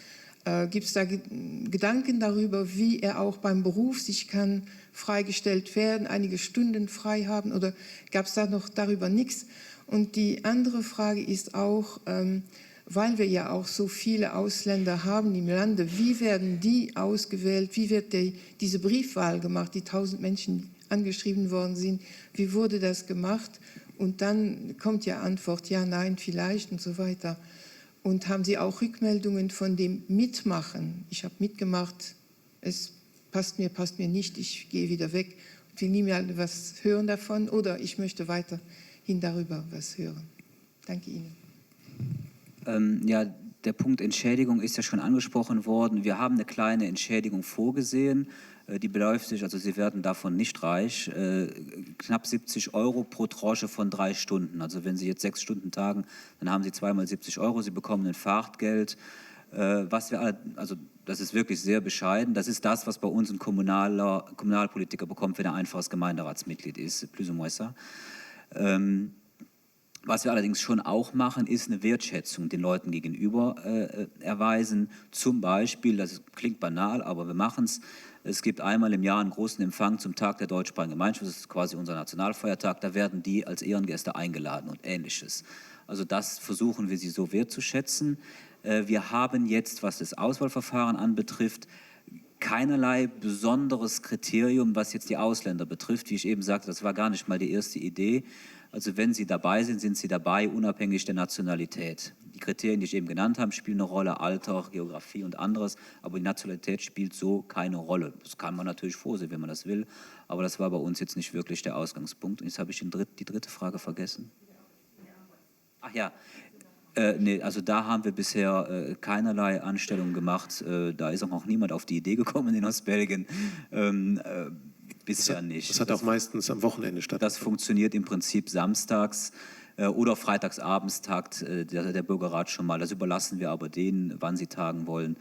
H: Gibt es da Gedanken darüber, wie er auch beim Beruf sich kann freigestellt werden, einige Stunden frei haben, oder gab es da noch darüber nichts? Und die andere Frage ist auch, weil wir ja auch so viele Ausländer haben im Lande, wie werden die ausgewählt, wie wird diese Briefwahl gemacht, die 1000 Menschen angeschrieben worden sind, wie wurde das gemacht? Und dann kommt ja Antwort, ja, nein, vielleicht und so weiter. Und haben Sie auch Rückmeldungen von dem Mitmachen? Ich habe mitgemacht, es passt mir nicht, ich gehe wieder weg und will nie mehr was hören davon, oder ich möchte weiterhin darüber was hören. Danke Ihnen.
C: Ja, der Punkt Entschädigung ist ja schon angesprochen worden. Wir haben eine kleine Entschädigung vorgesehen. Die beläuft sich, also Sie werden davon nicht reich, knapp 70 € pro Tranche von 3 Stunden. Also wenn Sie jetzt 6 Stunden tagen, dann haben Sie 2 mal 70 €. Sie bekommen ein Fahrtgeld. Also das ist wirklich sehr bescheiden. Das ist das, was bei uns ein Kommunalpolitiker bekommt, wenn er einfaches Gemeinderatsmitglied ist, plus ou moins ça. Was wir allerdings schon auch machen, ist eine Wertschätzung den Leuten gegenüber erweisen. Zum Beispiel, das klingt banal, aber wir machen es. Es gibt einmal im Jahr einen großen Empfang zum Tag der deutschsprachigen Gemeinschaft, das ist quasi unser Nationalfeiertag, da werden die als Ehrengäste eingeladen und Ähnliches. Also das versuchen wir, sie so wertzuschätzen. Wir haben jetzt, was das Auswahlverfahren anbetrifft, keinerlei besonderes Kriterium, was jetzt die Ausländer betrifft. Wie ich eben sagte, das war gar nicht mal die erste Idee. Also wenn Sie dabei sind, sind Sie dabei, unabhängig der Nationalität. Die Kriterien, die ich eben genannt habe, spielen eine Rolle, Alter, Geografie und anderes, aber die Nationalität spielt so keine Rolle. Das kann man natürlich vorsehen, wenn man das will, aber das war bei uns jetzt nicht wirklich der Ausgangspunkt. Und jetzt habe ich die dritte Frage vergessen. Ach ja, nee, also da haben wir bisher keinerlei Anstellungen gemacht. Da ist auch noch niemand auf die Idee gekommen in Ostbelgien. Bisher nicht.
B: Das hat auch meistens am Wochenende stattgefunden.
C: Das funktioniert im Prinzip samstags oder freitagsabends tagt der Bürgerrat schon mal. Das überlassen wir aber denen, wann sie tagen wollen.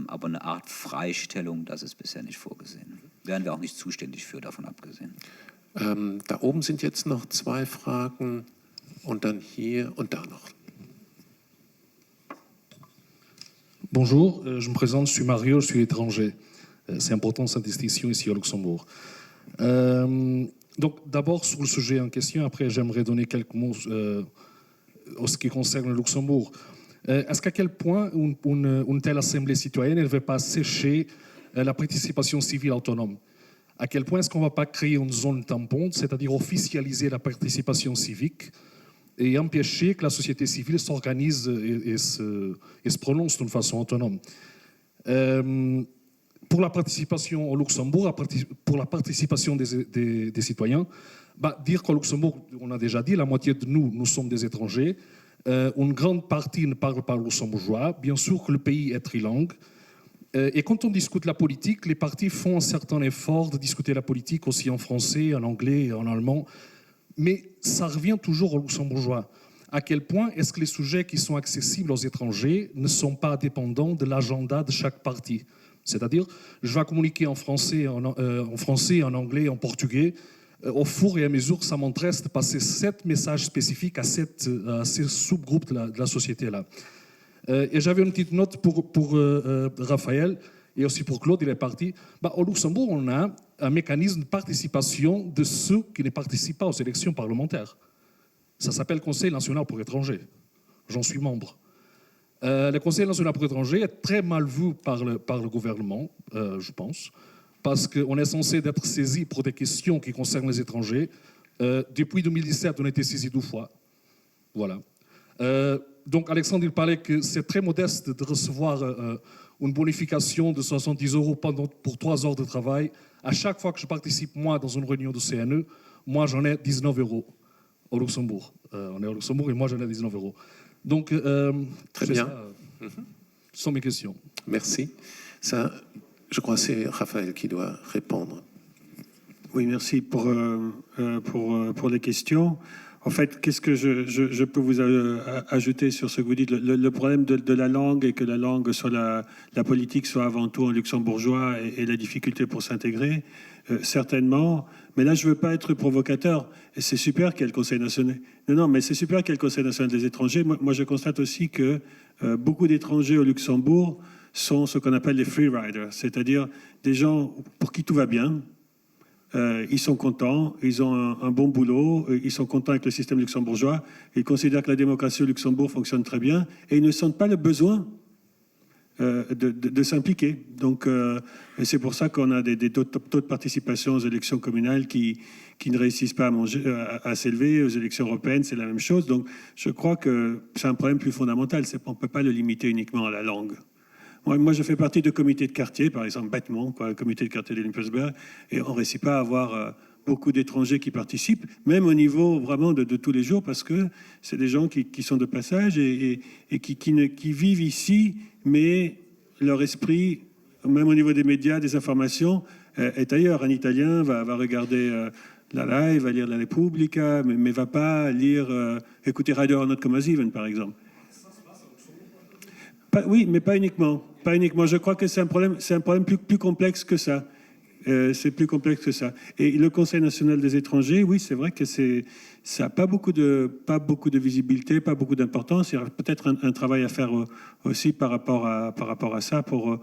C: Aber eine Art Freistellung, das ist bisher nicht vorgesehen. Wären wir auch nicht zuständig für, davon abgesehen.
B: Da oben sind jetzt noch 2 Fragen und dann hier und da noch.
I: Bonjour, je me présente, je suis Mario, je suis étranger. C'est important cette distinction ici au Luxembourg. Donc d'abord sur le sujet en question, après j'aimerais donner quelques mots en ce qui concerne le Luxembourg. Est-ce qu'à quel point une telle assemblée citoyenne ne va pas sécher la participation civile autonome? À quel point est-ce qu'on ne va pas créer une zone tampon, c'est-à-dire officialiser la participation civique et empêcher que la société civile s'organise et se prononce d'une façon autonome? Pour la participation au Luxembourg, pour la participation des citoyens, dire qu'au Luxembourg, on a déjà dit, la moitié de nous sommes des étrangers. Une grande partie ne parle pas luxembourgeois. Bien sûr que le pays est trilingue. Et quand on discute la politique, les partis font un certain effort de discuter la politique aussi en français, en anglais et en allemand. Mais ça revient toujours aux luxembourgeois. À quel point est-ce que les sujets qui sont accessibles aux étrangers ne sont pas dépendants de l'agenda de chaque parti? C'est-à-dire, je vais communiquer en français, en anglais, en portugais. Au fur et à mesure, ça m'intéresse de passer 7 messages spécifiques à ces sous-groupes de la société-là. Et j'avais une petite note pour Raphaël et aussi pour Claude, il est parti. Au Luxembourg, on a un mécanisme de participation de ceux qui ne participent pas aux élections parlementaires. Ça s'appelle Conseil national pour étrangers. J'en suis membre. Le Conseil national pour étrangers est très mal vu par le gouvernement, je pense, parce qu'on est censé être saisi pour des questions qui concernent les étrangers. Depuis 2017, on a été saisi 2 fois. Voilà. Donc Alexandre, il parlait que c'est très modeste de recevoir une bonification de 70 € pour 3 heures de travail. À chaque fois que je participe, moi, dans une réunion du CNE, moi, j'en ai 19 € au Luxembourg. On est au Luxembourg et moi, j'en ai 19 €. Donc,
B: très bien.
I: Ce sont mes questions.
B: Merci. Ça, je crois que c'est Raphaël qui doit répondre.
D: Oui, merci pour les questions. En fait, qu'est-ce que je peux vous ajouter sur ce que vous dites? Le problème de la langue et que la langue soit la politique soit avant tout en luxembourgeois et la difficulté pour s'intégrer, certainement. Mais là, je ne veux pas être provocateur. Et c'est super qu'il y ait le Conseil national. Non, mais c'est super qu'il y ait le Conseil national des étrangers. Moi, je constate aussi que beaucoup d'étrangers au Luxembourg sont ce qu'on appelle les free riders, c'est-à-dire des gens pour qui tout va bien. Ils sont contents, ils ont un bon boulot, ils sont contents avec le système luxembourgeois, ils considèrent que la démocratie au Luxembourg fonctionne très bien et ils ne sentent pas le besoin de s'impliquer. Donc, c'est pour ça qu'on a des taux de participation aux élections communales qui ne réussissent pas à s'élever. Aux élections européennes, c'est la même chose. Donc, je crois que c'est un problème plus fondamental. On ne peut pas le limiter uniquement à la langue. Moi, je fais partie de comités de quartier, par exemple, bêtement, le comité de quartier de Limpelsberg, et on ne réussit pas à avoir beaucoup d'étrangers qui participent, même au niveau vraiment de tous les jours, parce que c'est des gens qui sont de passage et qui vivent ici, mais leur esprit, même au niveau des médias, des informations, est ailleurs. Un Italien va regarder la Live, va lire la Repubblica, mais ne va pas lire, écouter Radio Not Comme Even, par exemple. Oui, mais pas uniquement. Pas uniquement. Je crois que c'est un problème plus complexe que ça. C'est plus complexe que ça. Et le Conseil national des étrangers, oui, c'est vrai que ça n'a pas beaucoup de visibilité, pas beaucoup d'importance. Il y a peut-être un travail à faire aussi par rapport à ça pour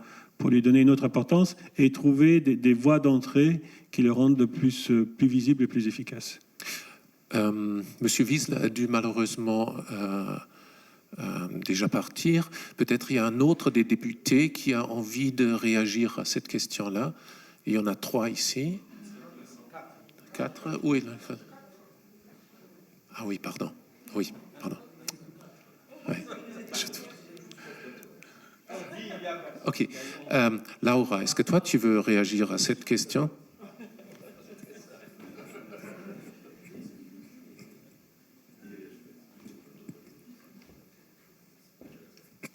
D: lui donner une autre importance et trouver des voies d'entrée qui le rendent plus visible et plus efficace.
B: Monsieur Wiesel a dû malheureusement déjà partir. Peut-être il y a un autre des députés qui a envie de réagir à cette question-là. Il y en a 3 ici. 4. Oui. Ah oui, pardon. Oui, pardon. Oui. Ok. Laura, est-ce que toi, tu veux réagir à cette question?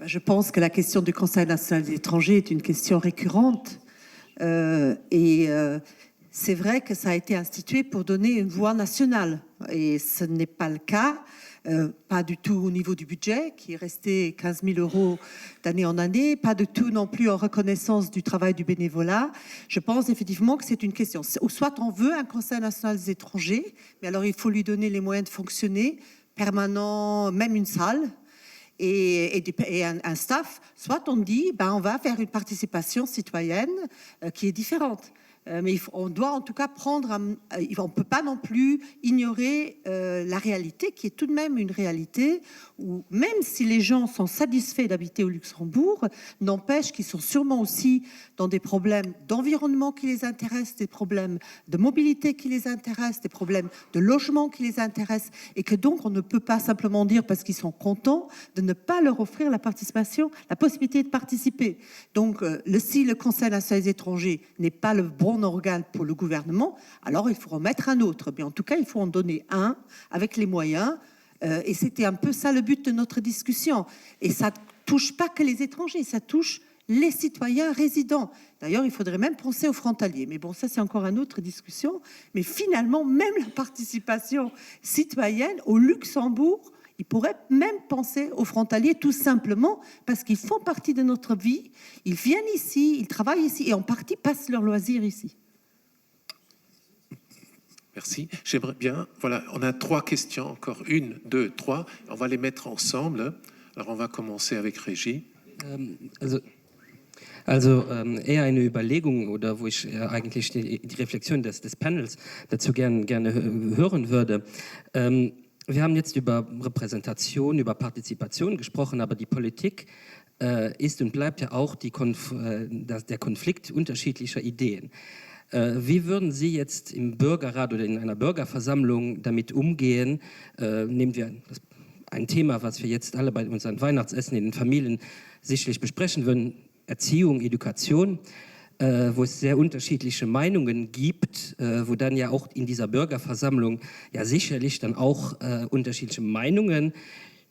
A: Je pense que la question du Conseil national des étrangers est une question récurrente. C'est vrai que ça a été institué pour donner une voix nationale. Et ce n'est pas le cas, pas du tout au niveau du budget, qui est resté 15 000 € d'année en année, pas du tout non plus en reconnaissance du travail du bénévolat. Je pense effectivement que c'est une question. Soit on veut un Conseil national des étrangers, mais alors il faut lui donner les moyens de fonctionner, permanent, même une salle. et un staff, soit on dit, on va faire une participation citoyenne qui est différente. Mais on doit en tout cas on ne peut pas non plus ignorer la réalité, qui est tout de même une réalité où même si les gens sont satisfaits d'habiter au Luxembourg, n'empêche qu'ils sont sûrement aussi dans des problèmes d'environnement qui les intéressent, des problèmes de mobilité qui les intéressent, des problèmes de logement qui les intéressent, et que donc on ne peut pas simplement dire parce qu'ils sont contents de ne pas leur offrir la participation, la possibilité de participer. Donc si le Conseil national des étrangers n'est pas le bon organe pour le gouvernement, alors il faut en mettre un autre. Mais en tout cas, il faut en donner un avec les moyens. Et c'était un peu ça le but de notre discussion. Et ça ne touche pas que les étrangers, ça touche les citoyens résidents. D'ailleurs, il faudrait même penser aux frontaliers. Mais bon, ça, c'est encore une autre discussion. Mais finalement, même la participation citoyenne au Luxembourg, il pourrait même penser aux frontaliers tout simplement parce qu'ils font partie de notre vie, ils viennent ici, ils travaillent ici et en partie passent leurs loisirs ici.
B: Merci. J'aimerais bien, voilà, on a 3 questions, encore 1, 2, 3. On va les mettre ensemble. Alors on va commencer avec Régie.
J: Also eher eine Überlegung oder wo ich eigentlich die Reflexion des Panels dazu gerne hören würde. Wir haben jetzt über Repräsentation, über Partizipation gesprochen, aber die Politik ist und bleibt ja auch der Konflikt unterschiedlicher Ideen. Wie würden Sie jetzt im Bürgerrat oder in einer Bürgerversammlung damit umgehen? Nehmen wir ein Thema, was wir jetzt alle bei unseren Weihnachtsessen in den Familien sicherlich besprechen würden, Erziehung, Education, wo es sehr unterschiedliche Meinungen gibt, wo dann ja auch in dieser Bürgerversammlung ja sicherlich dann auch unterschiedliche Meinungen,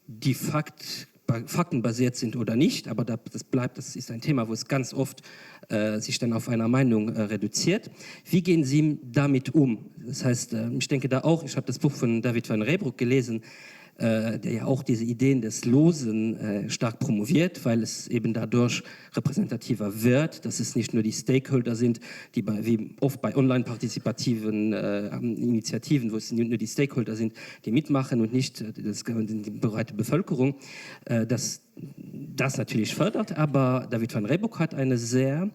J: die faktenbasiert sind oder nicht, aber das ist ein Thema, wo es ganz oft sich dann auf einer Meinung reduziert. Wie gehen Sie damit um? Das heißt, ich denke da auch, ich habe das Buch von David van Reybrouck gelesen, der ja auch diese Ideen des Losen stark promoviert, weil es eben dadurch repräsentativer wird, dass es nicht nur die Stakeholder sind, die wie oft bei online-partizipativen Initiativen, wo es nur die Stakeholder sind, die mitmachen und nicht die breite Bevölkerung, dass das natürlich fördert, aber David van Reybrouck hat eine sehr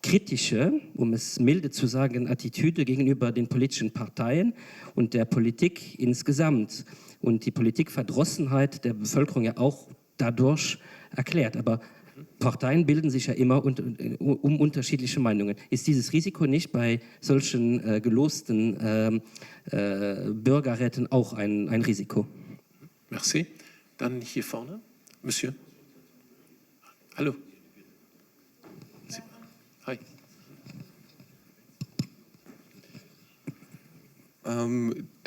J: kritische, um es milde zu sagen, Attitüde gegenüber den politischen Parteien und der Politik insgesamt. Und die Politikverdrossenheit der Bevölkerung ja auch dadurch erklärt. Aber Parteien bilden sich ja immer um unterschiedliche Meinungen. Ist dieses Risiko nicht bei solchen gelosten Bürgerräten auch ein Risiko?
B: Merci. Dann hier vorne, Monsieur. Hallo. Hi.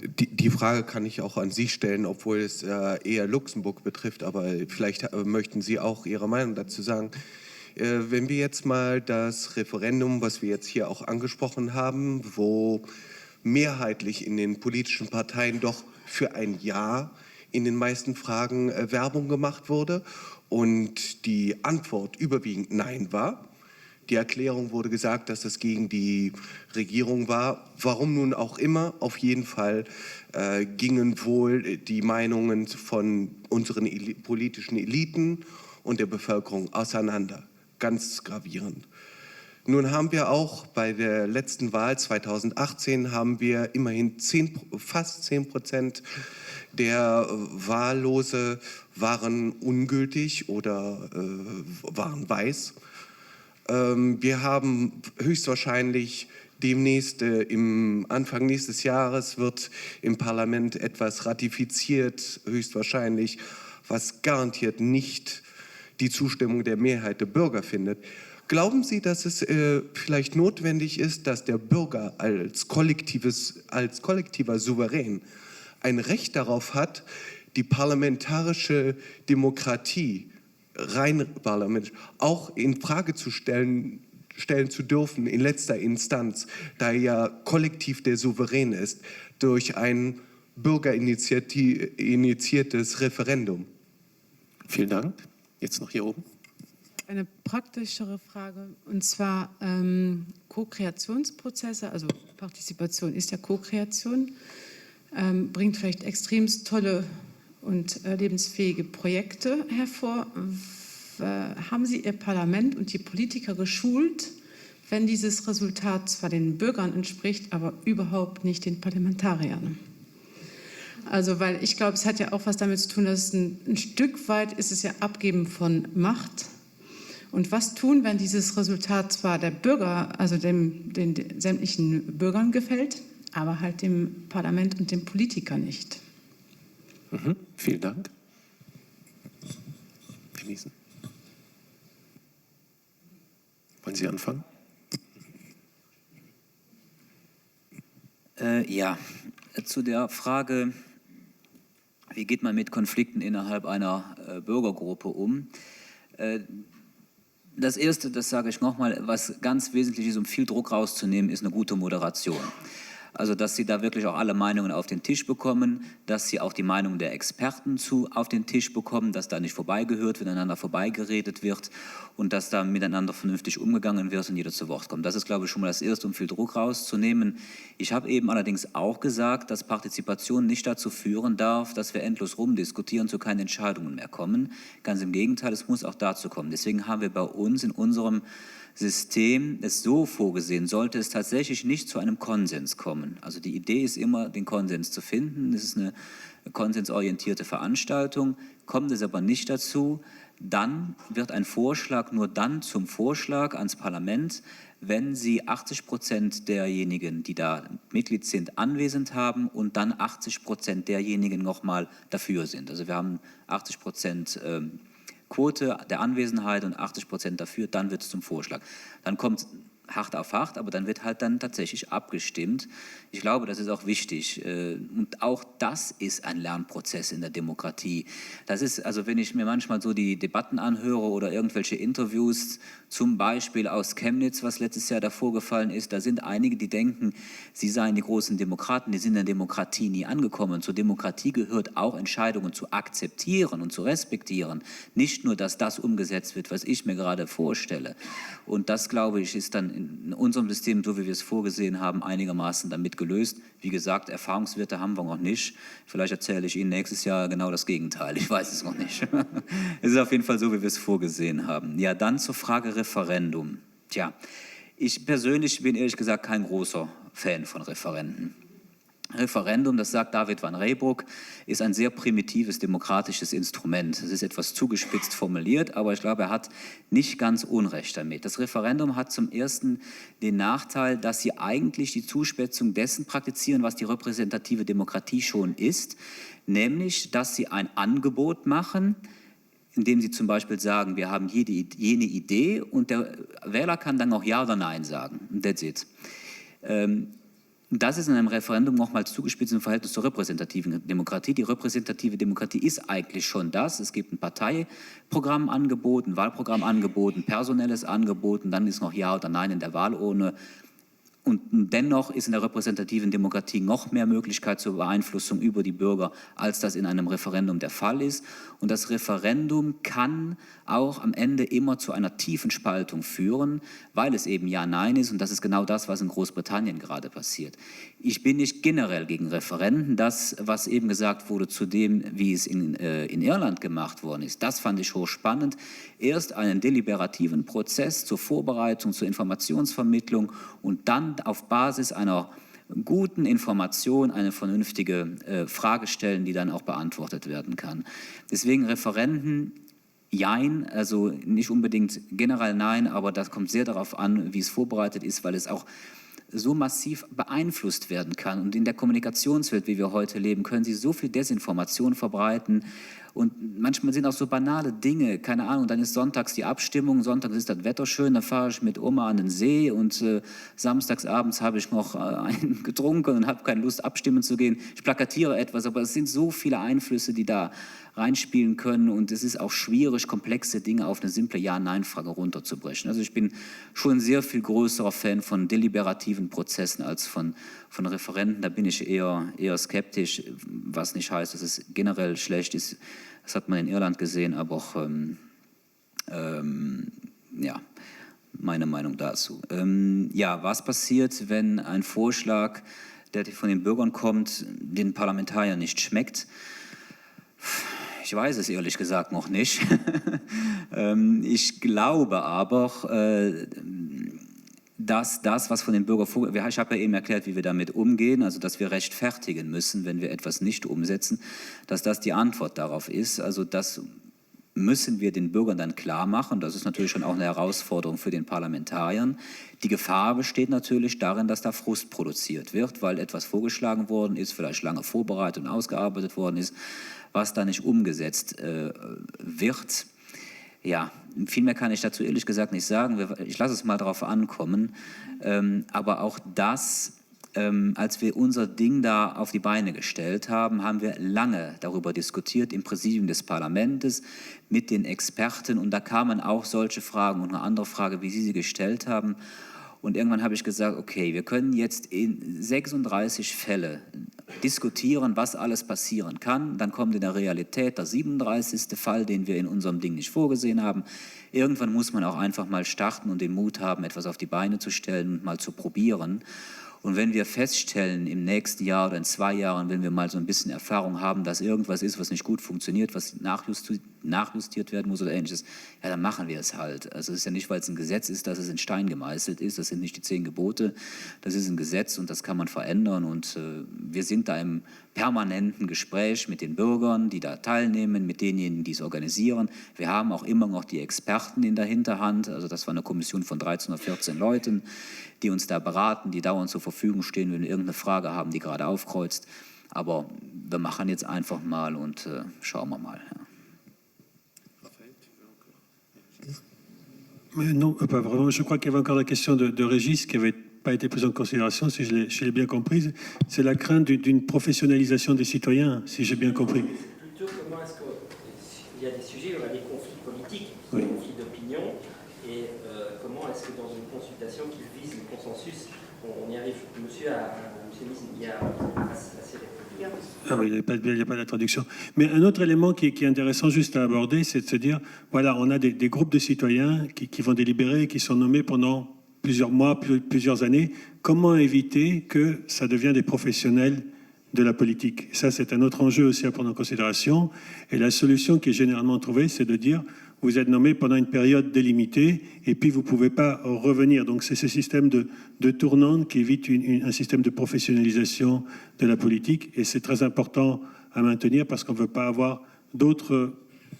K: Die Frage kann ich auch an Sie stellen, obwohl es eher Luxemburg betrifft, aber vielleicht möchten Sie auch Ihre Meinung dazu sagen. Wenn wir jetzt mal das Referendum, was wir jetzt hier auch angesprochen haben, wo mehrheitlich in den politischen Parteien doch für ein Ja in den meisten Fragen Werbung gemacht wurde und die Antwort überwiegend Nein war. Die Erklärung wurde gesagt, dass es gegen die Regierung war. Warum nun auch immer, auf jeden Fall gingen wohl die Meinungen von unseren politischen Eliten und der Bevölkerung auseinander. Ganz gravierend. Nun haben wir auch bei der letzten Wahl 2018 haben wir immerhin fast 10% der Wahllose waren ungültig oder waren weiß. Wir haben höchstwahrscheinlich demnächst, im Anfang nächstes Jahres wird im Parlament etwas ratifiziert, höchstwahrscheinlich, was garantiert nicht die Zustimmung der Mehrheit der Bürger findet. Glauben Sie, dass es vielleicht notwendig ist, dass der Bürger als kollektiver Souverän ein Recht darauf hat, die parlamentarische Demokratie rein parlamentarisch auch in Frage zu stellen zu dürfen in letzter Instanz, da ja kollektiv der Souverän ist, durch ein bürgerinitiiertes Referendum?
B: Vielen Dank. Jetzt noch hier oben.
L: Eine praktischere Frage, und zwar Co-Kreationsprozesse, also Partizipation ist ja Co-Kreation, bringt vielleicht extremst tolle und lebensfähige Projekte hervor. Haben Sie Ihr Parlament und die Politiker geschult, wenn dieses Resultat zwar den Bürgern entspricht, aber überhaupt nicht den Parlamentariern? Also, weil ich glaube, es hat ja auch was damit zu tun, dass ein Stück weit ist es ja Abgeben von Macht. Und was tun, wenn dieses Resultat zwar der Bürger, also den sämtlichen Bürgern gefällt, aber halt dem Parlament und dem Politiker nicht?
B: Vielen Dank. Herr Miesen. Wollen Sie anfangen?
C: Ja, zu der Frage, wie geht man mit Konflikten innerhalb einer Bürgergruppe um? Das Erste, das sage ich nochmal, was ganz wesentlich ist, um viel Druck rauszunehmen, ist eine gute Moderation. Also, dass Sie da wirklich auch alle Meinungen auf den Tisch bekommen, dass Sie auch die Meinung der Experten auf den Tisch bekommen, dass da nicht vorbeigehört, miteinander vorbeigeredet wird und dass da miteinander vernünftig umgegangen wird und jeder zu Wort kommt. Das ist, glaube ich, schon mal das Erste, um viel Druck rauszunehmen. Ich habe eben allerdings auch gesagt, dass Partizipation nicht dazu führen darf, dass wir endlos rumdiskutieren, zu keinen Entscheidungen mehr kommen. Ganz im Gegenteil, es muss auch dazu kommen. Deswegen haben wir bei uns in unserem System es so vorgesehen, sollte es tatsächlich nicht zu einem Konsens kommen. Also die Idee ist immer, den Konsens zu finden. Es ist eine konsensorientierte Veranstaltung. Kommt es aber nicht dazu, dann wird ein Vorschlag nur dann zum Vorschlag ans Parlament, wenn Sie 80% derjenigen, die da Mitglied sind, anwesend haben und dann 80% derjenigen nochmal dafür sind. Also wir haben 80% Quote der Anwesenheit und 80% dafür, dann wird es zum Vorschlag. Dann kommt hart auf hart, aber dann wird halt dann tatsächlich abgestimmt. Ich glaube, das ist auch wichtig. Und auch das ist ein Lernprozess in der Demokratie. Das ist, also wenn ich mir manchmal so die Debatten anhöre oder irgendwelche Interviews, zum Beispiel aus Chemnitz, was letztes Jahr da vorgefallen ist, da sind einige, die denken, sie seien die großen Demokraten, die sind in der Demokratie nie angekommen. Zur Demokratie gehört auch, Entscheidungen zu akzeptieren und zu respektieren. Nicht nur, dass das umgesetzt wird, was ich mir gerade vorstelle. Und das, glaube ich, ist dann in unserem System, so wie wir es vorgesehen haben, einigermaßen damit gelöst. Wie gesagt, Erfahrungswerte haben wir noch nicht. Vielleicht erzähle ich Ihnen nächstes Jahr genau das Gegenteil. Ich weiß es noch nicht. Es ist auf jeden Fall so, wie wir es vorgesehen haben. Ja, dann zur Frage Referendum. Tja, ich persönlich bin ehrlich gesagt kein großer Fan von Referenden. Referendum, das sagt David van Riebeeck, ist ein sehr primitives demokratisches Instrument. Es ist etwas zugespitzt formuliert, aber ich glaube, er hat nicht ganz Unrecht damit. Das Referendum hat zum Ersten den Nachteil, dass sie eigentlich die Zuspitzung dessen praktizieren, was die repräsentative Demokratie schon ist, nämlich, dass sie ein Angebot machen, indem sie zum Beispiel sagen, wir haben jene Idee und der Wähler kann dann auch Ja oder Nein sagen. That's it. Das ist in einem Referendum nochmal zugespitzt im Verhältnis zur repräsentativen Demokratie. Die repräsentative Demokratie ist eigentlich schon das. Es gibt ein Parteiprogramm angeboten, ein Wahlprogramm angeboten, personelles angeboten, dann ist noch Ja oder Nein in der Wahlurne. Und dennoch ist in der repräsentativen Demokratie noch mehr Möglichkeit zur Beeinflussung über die Bürger, als das in einem Referendum der Fall ist. Und das Referendum kann auch am Ende immer zu einer tiefen Spaltung führen, weil es eben Ja-Nein ist. Und das ist genau das, was in Großbritannien gerade passiert. Ich bin nicht generell gegen Referenden. Das, was eben gesagt wurde zu dem, wie es in Irland gemacht worden ist, das fand ich hochspannend. Erst einen deliberativen Prozess zur Vorbereitung, zur Informationsvermittlung und dann auf Basis einer guten Information eine vernünftige Frage stellen, die dann auch beantwortet werden kann. Deswegen Referenden, jein, also nicht unbedingt generell nein, aber das kommt sehr darauf an, wie es vorbereitet ist, weil es auch so massiv beeinflusst werden kann. Und in der Kommunikationswelt, wie wir heute leben, können sie so viel Desinformation verbreiten. Und manchmal sind auch so banale Dinge, keine Ahnung, dann ist sonntags die Abstimmung, sonntags ist das Wetter schön, dann fahre ich mit Oma an den See und samstagsabends habe ich noch einen getrunken und habe keine Lust, abstimmen zu gehen. Ich plakatiere etwas, aber es sind so viele Einflüsse, die da reinspielen können und es ist auch schwierig, komplexe Dinge auf eine simple Ja-Nein-Frage runterzubrechen. Also ich bin schon ein sehr viel größerer Fan von deliberativen Prozessen als von Referenden. Da bin ich eher skeptisch, was nicht heißt, dass es generell schlecht ist. Das hat man in Irland gesehen, aber auch, ja, meine Meinung dazu. Ja, was passiert, wenn ein Vorschlag, der von den Bürgern kommt, den Parlamentariern nicht schmeckt? Ich weiß es ehrlich gesagt noch nicht. Ich glaube aber, dass das, was von den Bürgern vorgeht, ich habe ja eben erklärt, wie wir damit umgehen, also dass wir rechtfertigen müssen, wenn wir etwas nicht umsetzen, dass das die Antwort darauf ist. Also das müssen wir den Bürgern dann klar machen. Das ist natürlich schon auch eine Herausforderung für den Parlamentariern. Die Gefahr besteht natürlich darin, dass da Frust produziert wird, weil etwas vorgeschlagen worden ist, vielleicht lange vorbereitet und ausgearbeitet worden ist, was da nicht umgesetzt wird. Ja, viel mehr kann ich dazu ehrlich gesagt nicht sagen. Ich lasse es mal darauf ankommen. Aber auch das, als wir unser Ding da auf die Beine gestellt haben, haben wir lange darüber diskutiert im Präsidium des Parlaments mit den Experten. Und da kamen auch solche Fragen und eine andere Frage, wie Sie sie gestellt haben. Und irgendwann habe ich gesagt, okay, wir können jetzt in 36 Fälle diskutieren, was alles passieren kann. Dann kommt in der Realität der 37. Fall, den wir in unserem Ding nicht vorgesehen haben. Irgendwann muss man auch einfach mal starten und den Mut haben, etwas auf die Beine zu stellen und mal zu probieren. Und wenn wir feststellen, im nächsten Jahr oder in 2 Jahren, wenn wir mal so ein bisschen Erfahrung haben, dass irgendwas ist, was nicht gut funktioniert, was nachjustiert werden muss oder Ähnliches, ja, dann machen wir es halt. Also es ist ja nicht, weil es ein Gesetz ist, dass es in Stein gemeißelt ist. Das sind nicht die 10 Gebote. Das ist ein Gesetz und das kann man verändern. Und wir sind da im permanenten Gespräch mit den Bürgern, die da teilnehmen, mit denjenigen, die es organisieren. Wir haben auch immer noch die Experten in der Hinterhand. Also das war eine Kommission von 13 oder 14 Leuten, die uns da beraten, die dauernd zur Verfügung stehen, wenn wir irgendeine Frage haben, die gerade aufkreuzt. Aber wir machen jetzt einfach mal und schauen wir mal. Ja.
D: Non, pas vraiment. Je crois qu'il y avait encore la question de Régis qui n'avait pas été prise en considération, si je l'ai bien comprise. C'est la crainte d'une professionnalisation des citoyens, si j'ai bien compris.
M: Plutôt comment est-ce qu'il y a des sujets où il y a des conflits politiques, des
D: Oui.
M: conflits d'opinion, et comment est-ce que dans une consultation qui vise le consensus, on y arrive. Monsieur Nissen, il y a assez républicain.
D: Ah oui, il n'y a pas de traduction. Mais un autre élément qui est intéressant juste à aborder, c'est de se dire, voilà, on a des groupes de citoyens qui vont délibérer, qui sont nommés pendant plusieurs mois, plusieurs années. Comment éviter que ça devienne des professionnels de la politique? Ça, c'est un autre enjeu aussi à prendre en considération. Et la solution qui est généralement trouvée, c'est de dire, vous êtes nommé pendant une période délimitée et puis vous ne pouvez pas revenir. Donc c'est ce système de tournante qui évite un système de professionnalisation de la politique. Et c'est très important à maintenir parce qu'on ne veut pas avoir d'autres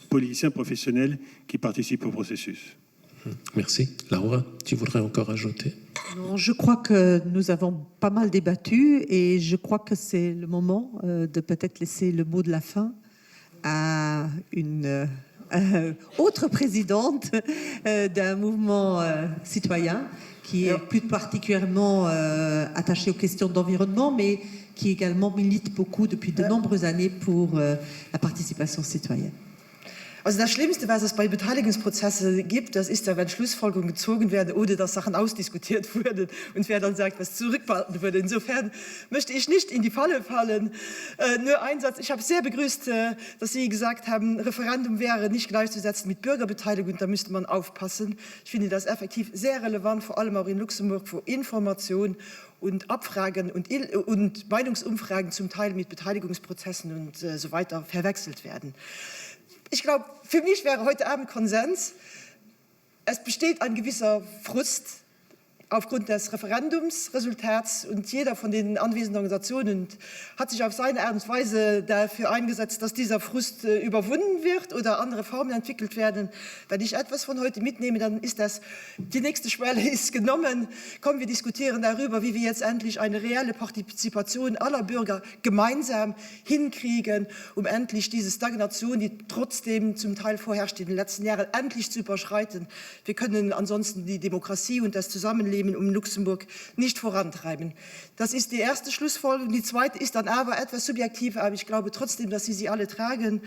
D: politiciens professionnels qui participent au processus.
B: Merci. Laura, tu voudrais encore ajouter?
A: Non, je crois que nous avons pas mal débattu et je crois que c'est le moment de peut-être laisser le mot de la fin à une autre présidente d'un mouvement citoyen qui est plus particulièrement attachée aux questions d'environnement, mais qui également milite beaucoup depuis de nombreuses années pour la participation citoyenne.
N: Also das Schlimmste, was es bei Beteiligungsprozessen gibt, das ist ja, wenn Schlussfolgerungen gezogen werden, ohne dass Sachen ausdiskutiert wurden und wer dann sagt, was zurückbehalten würde. Insofern möchte ich nicht in die Falle fallen. Nur ein Satz. Ich habe sehr begrüßt, dass Sie gesagt haben, Referendum wäre nicht gleichzusetzen mit Bürgerbeteiligung. Da müsste man aufpassen. Ich finde das effektiv sehr relevant, vor allem auch in Luxemburg, wo Information und Abfragen und Meinungsumfragen zum Teil mit Beteiligungsprozessen und so weiter verwechselt werden. Ich glaube, für mich wäre heute Abend Konsens, es besteht ein gewisser Frust aufgrund des Referendumsresultats und jeder von den anwesenden Organisationen hat sich auf seine Art und Weise dafür eingesetzt, dass dieser Frust überwunden wird oder andere Formen entwickelt werden. Wenn ich etwas von heute mitnehme, dann ist das, die nächste Schwelle ist genommen. Komm, wir diskutieren darüber, wie wir jetzt endlich eine reelle Partizipation aller Bürger gemeinsam hinkriegen, um endlich diese Stagnation, die trotzdem zum Teil vorherrscht in den letzten Jahren, endlich zu überschreiten. Wir können ansonsten die Demokratie und das Zusammenleben um Luxemburg nicht vorantreiben. Das ist die erste Schlussfolgerung. Die zweite ist dann aber etwas subjektiv, aber ich glaube trotzdem, dass Sie alle tragen.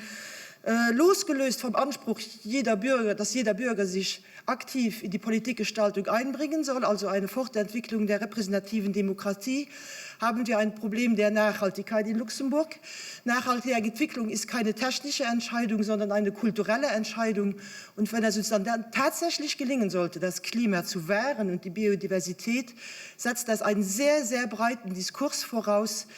N: Losgelöst vom Anspruch dass jeder Bürger sich aktiv in die Politikgestaltung einbringen soll, also eine Fortentwicklung der repräsentativen Demokratie, haben wir ein Problem der Nachhaltigkeit in Luxemburg. Nachhaltige Entwicklung ist keine technische Entscheidung, sondern eine kulturelle Entscheidung. Und wenn es uns dann tatsächlich gelingen sollte, das Klima zu wahren und die Biodiversität, setzt das einen sehr, sehr breiten Diskurs voraus,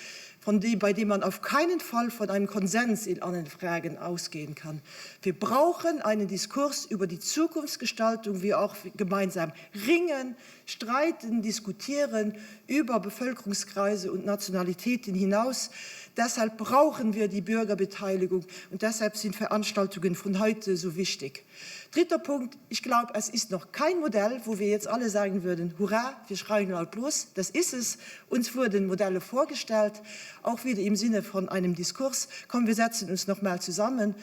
N: bei dem man auf keinen Fall von einem Konsens in allen Fragen ausgehen kann. Wir brauchen einen Diskurs über die Zukunftsgestaltung, wie auch gemeinsam ringen, streiten, diskutieren über Bevölkerungskreise und Nationalitäten hinaus. Deshalb brauchen wir die Bürgerbeteiligung und deshalb sind Veranstaltungen von heute so wichtig. Dritter Punkt, ich glaube, es ist noch kein Modell, wo wir jetzt alle sagen würden, hurra, wir schreien laut los, das ist es. Uns wurden Modelle vorgestellt, auch wieder im Sinne von einem Diskurs. Komm, wir setzen uns noch mal zusammen,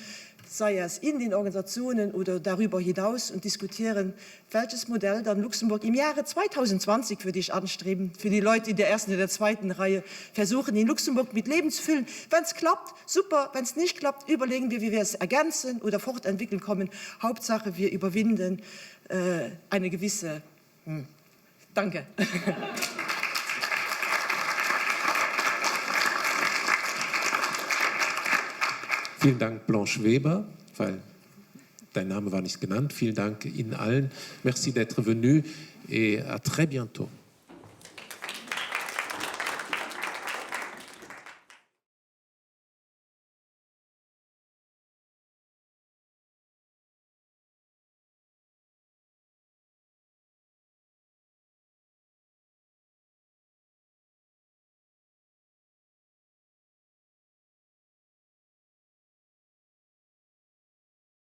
N: sei es in den Organisationen oder darüber hinaus und diskutieren, welches Modell dann Luxemburg im Jahre 2020 würde ich anstreben, für die Leute in der ersten und der zweiten Reihe versuchen, in Luxemburg mit Leben zu füllen. Wenn es klappt, super, wenn es nicht klappt, überlegen wir, wie wir es ergänzen oder fortentwickeln kommen. Hauptsache, wir überwinden eine gewisse... Danke.
B: Vielen Dank, Blanche Weber, weil dein Name war nicht genannt. Vielen Dank Ihnen allen. Merci d'être venu et à très bientôt.